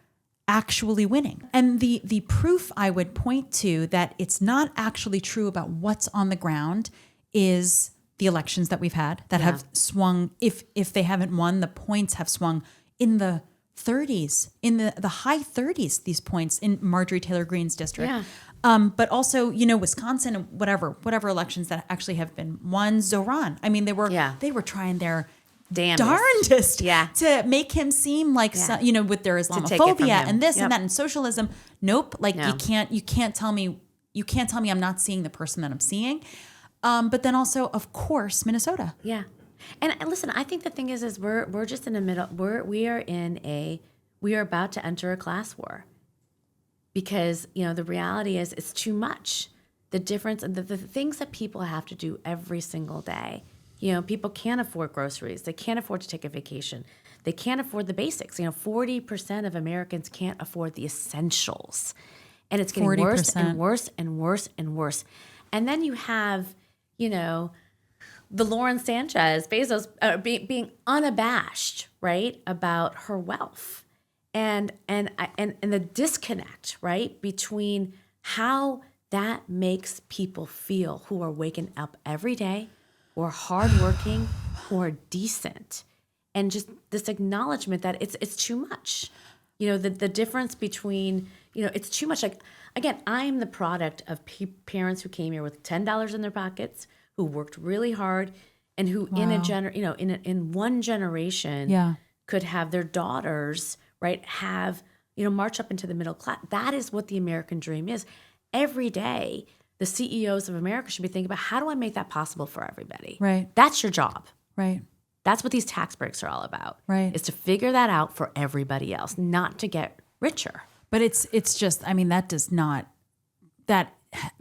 S1: actually winning. And the proof I would point to that it's not actually true about what's on the ground is the elections that we've had that have swung, if they haven't won, the points have swung in the 30s, in the high 30s, these points in Marjorie Taylor Greene's district.
S2: Yeah.
S1: But also, Wisconsin and whatever elections that actually have been won. Zoran. I mean, they were trying their darndest to make him seem like, with their Islamophobia and this and that and socialism. Nope. Like you can't tell me I'm not seeing the person that I'm seeing. But then also, of course, Minnesota.
S2: Yeah. And listen, I think the thing is we're just in the middle. We are about to enter a class war. Because, the reality is it's too much. The difference and the things that people have to do every single day. People can't afford groceries. They can't afford to take a vacation. They can't afford the basics. 40% of Americans can't afford the essentials. And it's getting 40%. Worse and worse and worse and worse. And then you have, the Lauren Sanchez Bezos being unabashed, right, about her wealth. And the disconnect, right, between how that makes people feel who are waking up every day, who are hardworking, who are decent, and just this acknowledgement that it's too much. The difference between, it's too much. Like, again, I'm the product of parents who came here with $10 in their pockets, who worked really hard, and who in one generation could have their daughters, right, march up into the middle class. That is what the American dream is. Every day, the CEOs of America should be thinking about, how do I make that possible for everybody?
S1: Right.
S2: That's your job.
S1: Right.
S2: That's what these tax breaks are all about.
S1: Right.
S2: Is to figure that out for everybody else, not to get richer.
S1: But it's just, I mean, that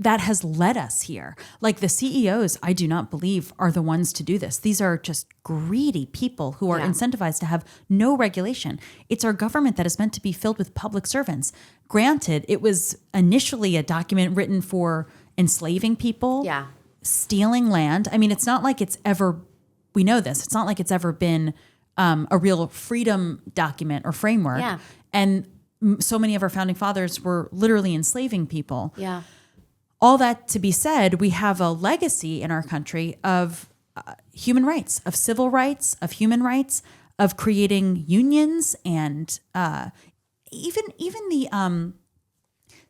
S1: has led us here. Like the CEOs, I do not believe are the ones to do this. These are just greedy people who are incentivized to have no regulation. It's our government that is meant to be filled with public servants. Granted, it was initially a document written for enslaving people, stealing land. I mean, it's not like we know this. It's not like it's ever been a real freedom document or framework.
S2: Yeah.
S1: And so many of our founding fathers were literally enslaving people.
S2: Yeah.
S1: All that to be said, we have a legacy in our country of human rights, of civil rights, of human rights, of creating unions, and even the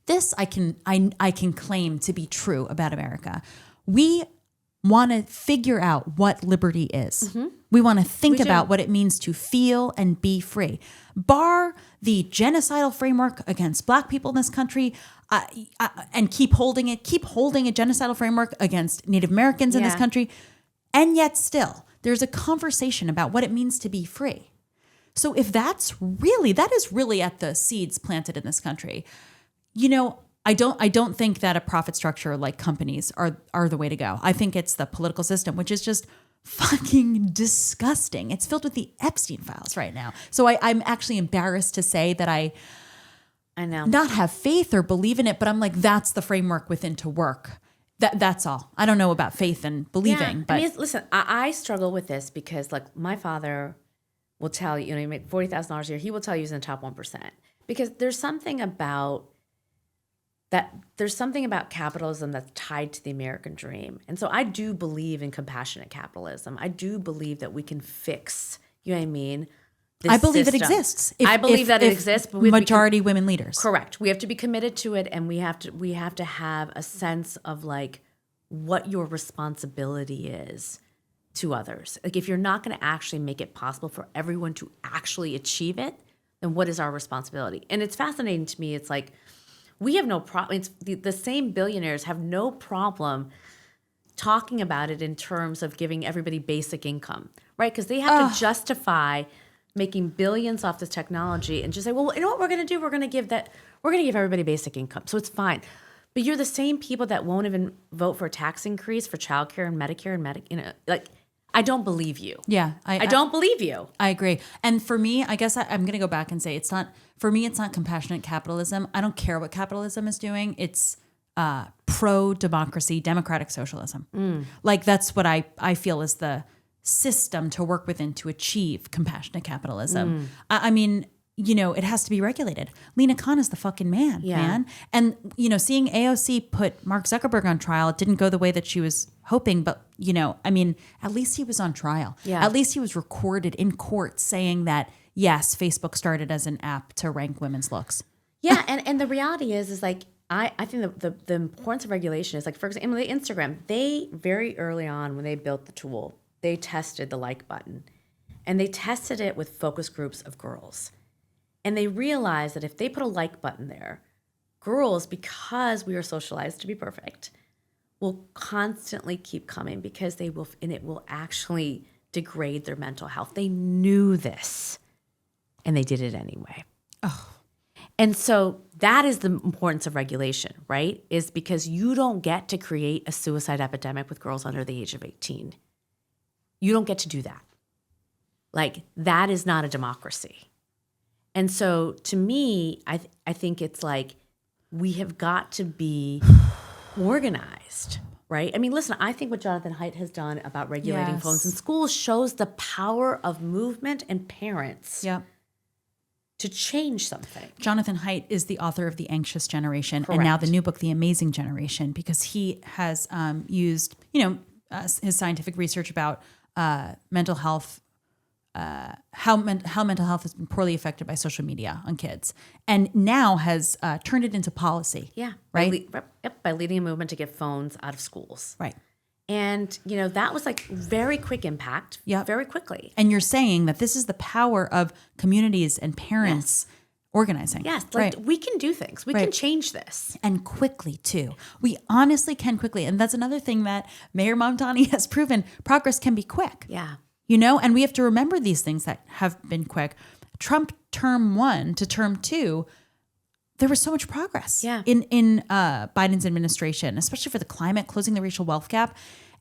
S1: this I can claim to be true about America. We want to figure out what liberty is. Mm-hmm. We want to think about what it means to feel and be free. Bar the genocidal framework against Black people in this country, and keep holding a genocidal framework against Native Americans in this country, and yet still there's a conversation about what it means to be free. So if that is really at the seeds planted in this country, I don't think that a profit structure like companies are the way to go. I think it's the political system, which is just fucking disgusting. It's filled with the Epstein files right now. So I'm actually embarrassed to say that I
S2: know.
S1: Not have faith or believe in it, but I'm like, that's the framework within to work. That's all. I don't know about faith and believing, but
S2: I mean, listen, I struggle with this because like my father will tell you, you make $40,000 a year. He will tell you he's in the top 1%, because there's something about capitalism that's tied to the American dream. And so I do believe in compassionate capitalism. I do believe that we can fix, you know what I mean?
S1: I believe it exists.
S2: I believe that it exists, but
S1: majority women leaders.
S2: Correct. We have to be committed to it, and we have to have a sense of like what your responsibility is to others. Like if you're not going to actually make it possible for everyone to actually achieve it, then what is our responsibility? And it's fascinating to me. It's like we have no problem. It's the same billionaires have no problem talking about it in terms of giving everybody basic income, right? Because they have to justify making billions off this technology and just say, well, you know what we're going to do? We're going to give everybody basic income. So it's fine. But you're the same people that won't even vote for a tax increase for childcare and Medicare and like, I don't believe you.
S1: Yeah.
S2: I don't believe you.
S1: I agree. And for me, I guess I'm going to go back and say it's not compassionate capitalism. I don't care what capitalism is doing. It's pro-democracy, democratic socialism. Like that's what I feel is the system to work within to achieve compassionate capitalism. I mean, it has to be regulated. Lena Khan is the fucking man. And, seeing AOC put Mark Zuckerberg on trial, it didn't go the way that she was hoping, but, at least he was on trial.
S2: Yeah.
S1: At least he was recorded in court saying that, yes, Facebook started as an app to rank women's looks.
S2: Yeah. And the reality is like, I think the importance of regulation is like, for example, Instagram, they very early on when they built the tool, they tested the like button, and they tested it with focus groups of girls. And they realized that if they put a like button there, girls, because we are socialized to be perfect, will constantly keep coming because it will actually degrade their mental health. They knew this, and they did it anyway.
S1: Oh.
S2: And so that is the importance of regulation, right? Is because you don't get to create a suicide epidemic with girls under the age of 18. You don't get to do that. Like, that is not a democracy. And so to me, I think it's like we have got to be organized, right? I mean, listen, I think what Jonathan Haidt has done about regulating phones in schools shows the power of movement and parents to change something.
S1: Jonathan Haidt is the author of The Anxious Generation.
S2: Correct.
S1: And now the new book, The Amazing Generation, because he has used, his scientific research about mental health, how mental health has been poorly affected by social media on kids, and now has turned it into policy.
S2: Yeah,
S1: right.
S2: By leading a movement to get phones out of schools.
S1: Right.
S2: And that was like very quick impact.
S1: Yeah,
S2: very quickly.
S1: And you're saying that this is the power of communities and parents. Yes. Organizing.
S2: Yes, like we can do things. We can change this.
S1: And quickly, too. We honestly can quickly. And that's another thing that Mayor Mamdani has proven. Progress can be quick.
S2: Yeah.
S1: And we have to remember these things that have been quick. Trump term 1 to term 2, there was so much progress in Biden's administration, especially for the climate, closing the racial wealth gap.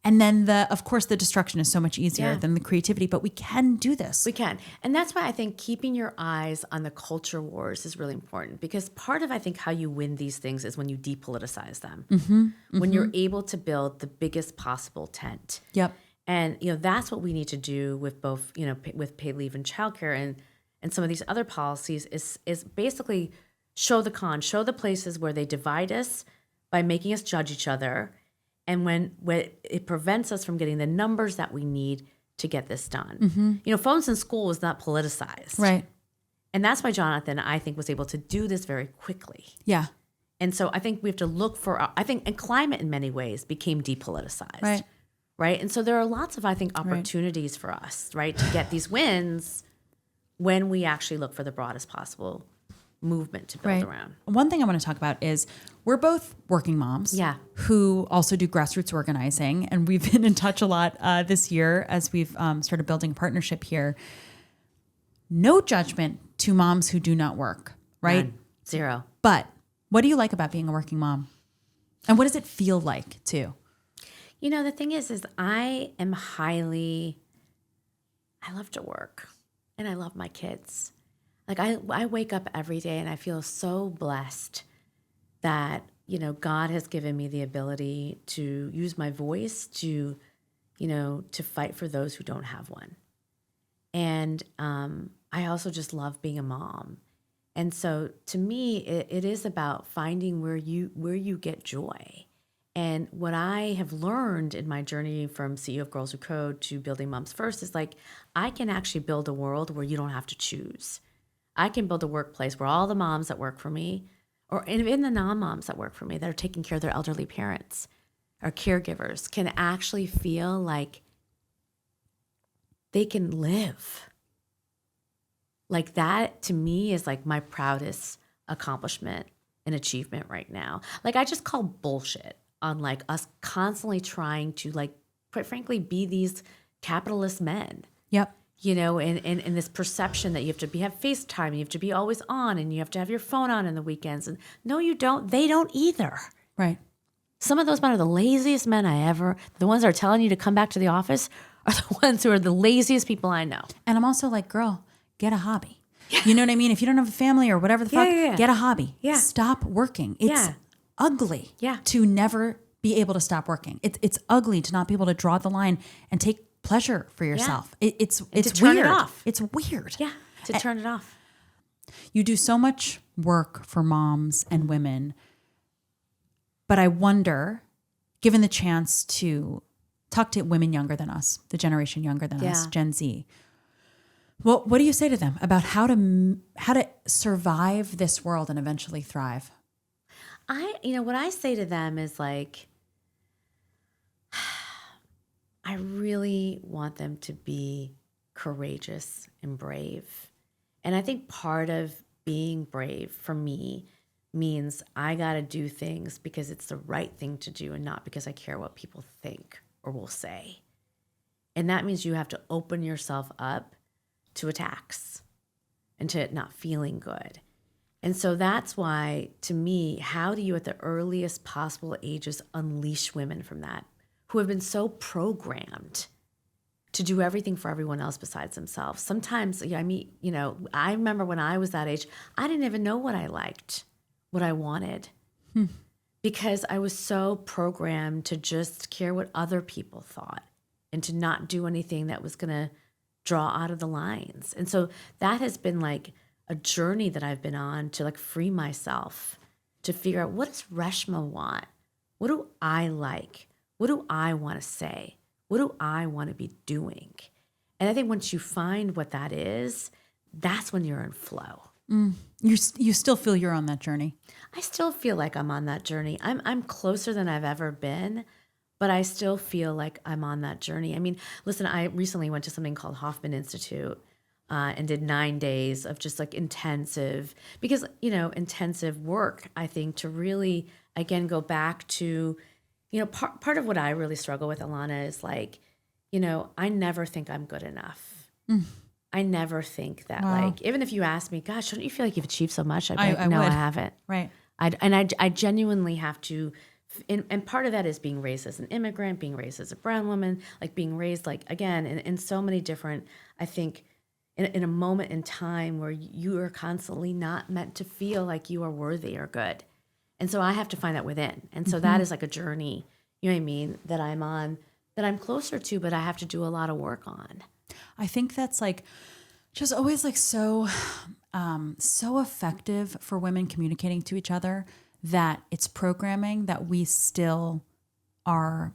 S1: And then, of course, the destruction is so much easier than the creativity, but we can do this.
S2: We can. And that's why I think keeping your eyes on the culture wars is really important, because part of, I think, how you win these things is when you depoliticize them, when you're able to build the biggest possible tent.
S1: Yep.
S2: And, that's what we need to do with both, with paid leave and childcare and some of these other policies is basically show the places where they divide us by making us judge each other. And when it prevents us from getting the numbers that we need to get this done. Phones in school was not politicized.
S1: Right.
S2: And that's why Jonathan, I think, was able to do this very quickly.
S1: Yeah.
S2: And so I think we have to look for, and climate in many ways became depoliticized.
S1: Right.
S2: Right. And so there are lots of, I think, opportunities for us, right, to get these wins when we actually look for the broadest possible movement to build around.
S1: One thing I want to talk about is we're both working moms who also do grassroots organizing, and we've been in touch a lot this year as we've started building a partnership here. No judgment to moms who do not work, right?
S2: None. Zero.
S1: But what do you like about being a working mom? And what does it feel like too?
S2: You know, the thing is I love to work and I love my kids. Like I wake up every day and I feel so blessed that, you know, God has given me the ability to use my voice to, you know, to fight for those who don't have one. And I also just love being a mom. And so to me, it is about finding where you get joy. And what I have learned in my journey from CEO of Girls Who Code to building Moms First is like, I can actually build a world where you don't have to choose. I can build a workplace where all the moms that work for me, or even the non-moms that work for me that are taking care of their elderly parents or caregivers, can actually feel like they can live. Like that to me is like my proudest accomplishment and achievement right now. Like I just call bullshit on like us constantly trying to like, quite frankly, be these capitalist men.
S1: Yep.
S2: You know, and this perception that you have to have FaceTime, you have to be always on, and you have to have your phone on in the weekends. And no, you don't. They don't either.
S1: Right.
S2: Some of those men are the laziest men the ones that are telling you to come back to the office are the ones who are the laziest people I know.
S1: And I'm also like, girl, get a hobby. You know what I mean? If you don't have a family or whatever the fuck, get a hobby.
S2: Yeah.
S1: Stop working. It's ugly to never be able to stop working. It's ugly to not be able to draw the line and take pleasure for yourself. It's
S2: turn
S1: weird.
S2: it off.
S1: It's weird.
S2: Yeah, to turn it off.
S1: You do so much work for moms and women, but I wonder, given the chance to talk to women younger than us, the generation younger than us, Gen Z, well, what do you say to them about how to survive this world and eventually thrive?
S2: What I say to them is like, I really want them to be courageous and brave. And I think part of being brave for me means I got to do things because it's the right thing to do and not because I care what people think or will say. And that means you have to open yourself up to attacks and to it not feeling good. And so that's why, to me, how do you at the earliest possible ages unleash women from that, who have been so programmed to do everything for everyone else besides themselves? Sometimes, I remember when I was that age, I didn't even know what I liked, what I wanted, because I was so programmed to just care what other people thought and to not do anything that was going to draw out of the lines. And so that has been like a journey that I've been on to like free myself, to figure out, what does Reshma want? What do I like? What do I want to say? What do I want to be doing? And I think once you find what that is, that's when you're in flow.
S1: You still feel you're on that journey?
S2: I still feel like I'm on that journey. I'm closer than I've ever been, but I still feel like I'm on that journey. I mean, listen, I recently went to something called Hoffman Institute and did 9 days of just like intensive work, I think, to really, again, go back to, part of what I really struggle with, Ilana, is like, I never think I'm good enough. I never think that, like, even if you ask me, gosh, don't you feel like you've achieved so much? I'd be like, no, I haven't.
S1: Right.
S2: I genuinely have to, and part of that is being raised as an immigrant, being raised as a brown woman, like being raised, like, again, in so many different, I think, in a moment in time where you are constantly not meant to feel like you are worthy or good. And so I have to find that within. And so that is like a journey, you know what I mean, that I'm on, that I'm closer to, but I have to do a lot of work on.
S1: I think that's like just always like so effective for women communicating to each other, that it's programming that we still are,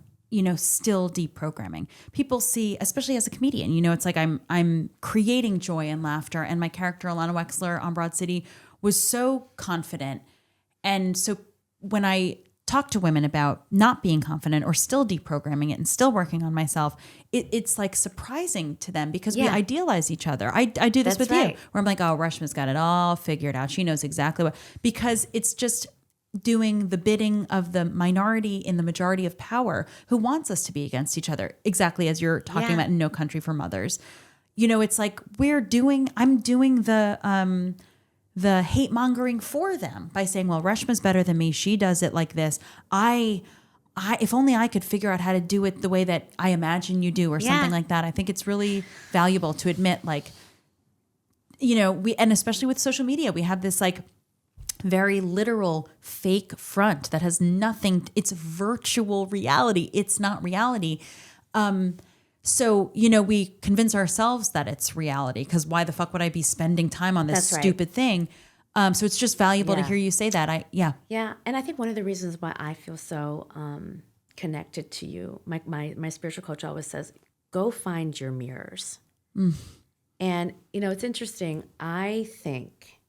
S1: still deprogramming. People see, especially as a comedian, it's like I'm creating joy and laughter. And my character, Ilana Wexler on Broad City, was so confident. And so when I talk to women about not being confident or still deprogramming it and still working on myself, it's like surprising to them because we idealize each other. I do this with you, where I'm like, oh, Reshma's got it all figured out. She knows exactly what, because it's just doing the bidding of the minority in the majority of power who wants us to be against each other. Exactly as you're talking about in No Country for Mothers. It's like I'm doing the hate mongering for them by saying, well, Reshma's better than me. She does it like this. I if only I could figure out how to do it the way that I imagine you do or something like that. I think it's really valuable to admit, like, you know, and especially with social media, we have this like very literal fake front that has nothing. It's virtual reality. It's not reality. So, you know, we convince ourselves that it's reality, because why the fuck would I be spending time on this stupid thing? So it's just valuable to hear you say that. Yeah.
S2: And I think one of the reasons why I feel so connected to you, my spiritual coach always says, go find your mirrors. And, you know, it's interesting. I think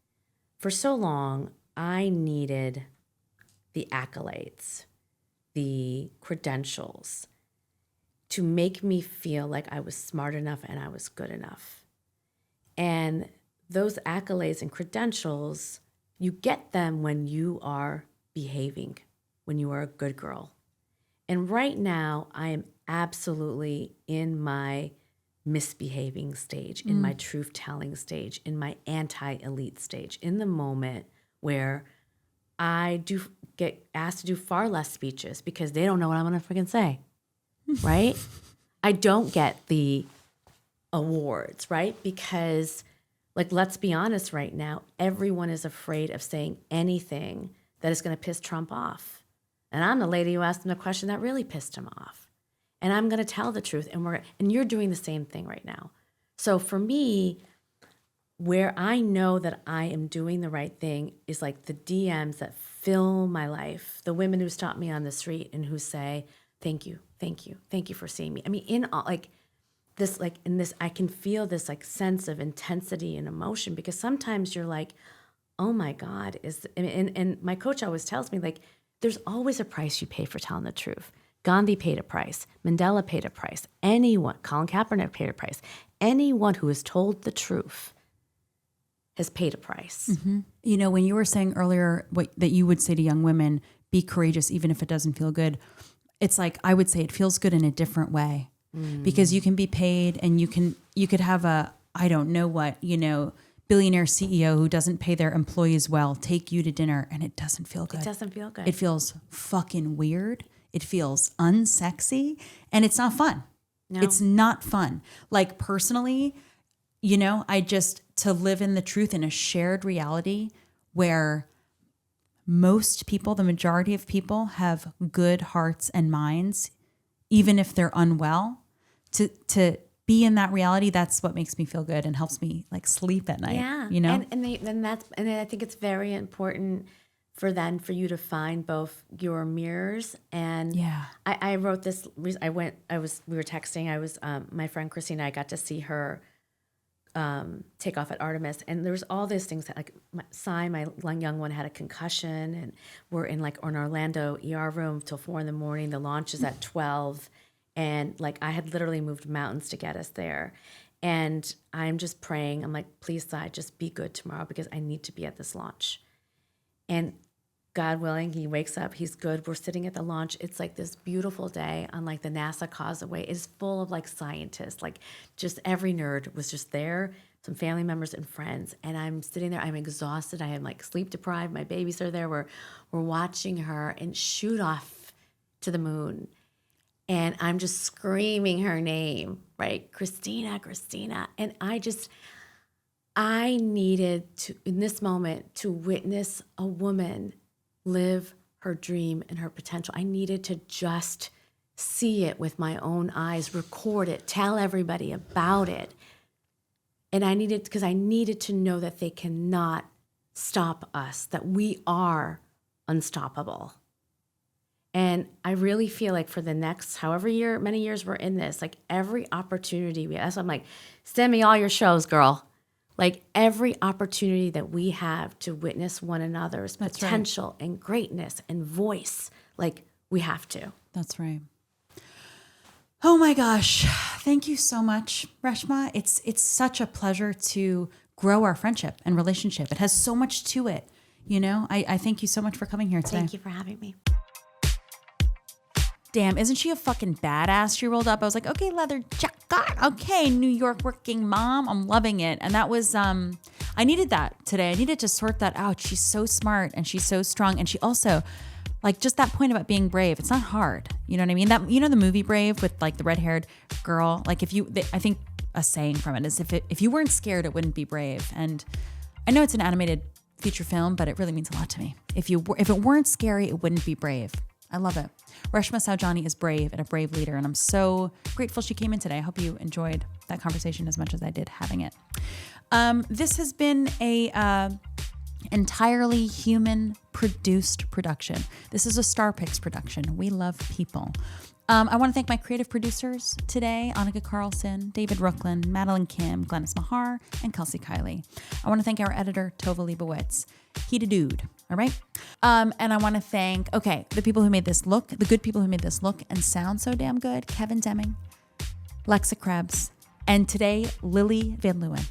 S2: for so long, I needed the accolades, the credentials to make me feel like I was smart enough and I was good enough. And those accolades and credentials, you get them when you are behaving, when you are a good girl. And right now, I am absolutely in my misbehaving stage, in my truth-telling stage, in my anti-elite stage, in the moment where I do get asked to do far less speeches because they don't know what I'm going to freaking say, right? I don't get the awards, right? Because, like, let's be honest right now, everyone is afraid of saying anything that is going to piss Trump off. And I'm the lady who asked him the question that really pissed him off. And I'm going to tell the truth, and you're doing the same thing right now. So for me, where I know that I am doing the right thing is like the DMs that fill my life, the women who stop me on the street and who say, thank you for seeing me. I mean, in all, like this, like in this, I can feel this like sense of intensity and emotion, because sometimes you're like, oh my God, and my coach always tells me, like, there's always a price you pay for telling the truth. Gandhi paid a price. Mandela paid a price. Anyone, Colin Kaepernick paid a price. Anyone who has told the truth has paid a price.
S1: Mm-hmm. You know, when you were saying earlier that you would say to young women, be courageous even if it doesn't feel good, it's like I would say it feels good in a different way, because you can be paid and you could have a, I don't know what, you know, billionaire CEO who doesn't pay their employees well take you to dinner and it doesn't feel good.
S2: It doesn't feel good.
S1: It feels fucking weird. It feels unsexy, and it's not fun. No. It's not fun. Like, personally, you know, to live in the truth in a shared reality where most people, the majority of people, have good hearts and minds, even if they're unwell, to be in that reality, that's what makes me feel good and helps me like sleep at night.
S2: Yeah.
S1: You know?
S2: And I think it's very important for you to find both your mirrors and I wrote this. We were texting. My friend Christina, I got to see her take off at Artemis, and there was all these things that, like, my young one had a concussion, and we're in like an Orlando ER room till 4 a.m. The launch is at 12, and like I had literally moved mountains to get us there. And I'm just praying. I'm like, please, God, just be good tomorrow, because I need to be at this launch. And God willing, he wakes up, he's good. We're sitting at the launch. It's like this beautiful day on like the NASA Causeway. It's full of like scientists, like just every nerd was just there, some family members and friends. And I'm sitting there, I'm exhausted. I am like sleep deprived. My babies are there. We're watching her and shoot off to the moon. And I'm just screaming her name, right? Christina. And I needed to, in this moment, to witness a woman live her dream and her potential. I needed to just see it with my own eyes, record it, tell everybody about it. And I needed to know that they cannot stop us, that we are unstoppable. And I really feel like for the next many years we're in this, like every opportunity that's why I'm like, send me all your shows, girl. Like every opportunity that we have to witness one another's potential and greatness and voice, like we have to.
S1: That's right. Oh my gosh. Thank you so much, Reshma. It's such a pleasure to grow our friendship and relationship. It has so much to it. You know, I thank you so much for coming here today.
S2: Thank you for having me.
S1: Damn, isn't she a fucking badass? She rolled up. I was like, okay, leather jacket. Okay, New York working mom. I'm loving it. And that was, I needed that today. I needed to sort that out. She's so smart and she's so strong. And she also, Like just that point about being brave. It's not hard. You know what I mean? That, you know, the movie Brave with like the red-haired girl, like I think a saying from it is if you weren't scared, it wouldn't be brave. And I know it's an animated feature film, but it really means a lot to me. If it weren't scary, it wouldn't be brave. I love it. Reshma Saujani is brave and a brave leader, and I'm so grateful she came in today. I hope you enjoyed that conversation as much as I did having it. This has been a entirely human-produced production. This is a Star Picks production. We love people. I want to thank my creative producers today, Annika Carlson, David Rooklin, Madeline Kim, Glennis Meagher, and Kelsie Kiley. I want to thank our editor, Tova Leibowitz. He a dude, all right? And I want to thank, the people who made this look, the good people who made this look and sound so damn good, Kevin Deming, Lexa Krebs, and today, Lily Van Leeuwen.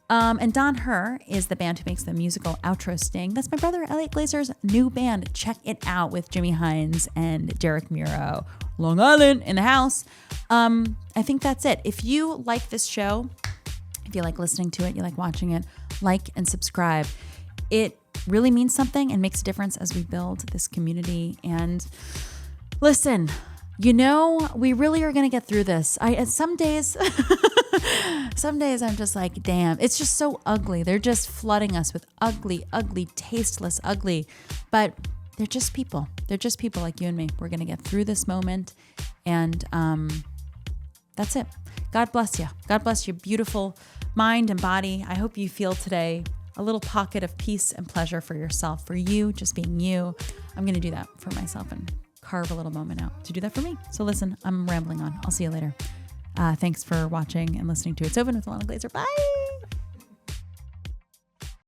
S1: And Don Her is the band who makes the musical outro sting. That's my brother Elliot Glazer's new band. Check it out with Jimmy Hines and Derek Muro. Long Island in the house. I think that's it. If you like this show, if you like listening to it, you like watching it, like and subscribe. It really means something and makes a difference as we build this community. And listen, you know, we really are going to get through this. Some days I'm just like, damn, it's just so ugly. They're just flooding us with ugly, tasteless, ugly. But they're just people. They're just people like you and me. We're going to get through this moment. And that's it. God bless you. God bless your beautiful mind and body. I hope you feel today a little pocket of peace and pleasure for yourself, for you, just being you. I'm going to do that for myself and carve a little moment out to do that for me. So listen, I'm rambling on. I'll see you later. Thanks for watching and listening to It's Open with Ilana Glazer. Bye.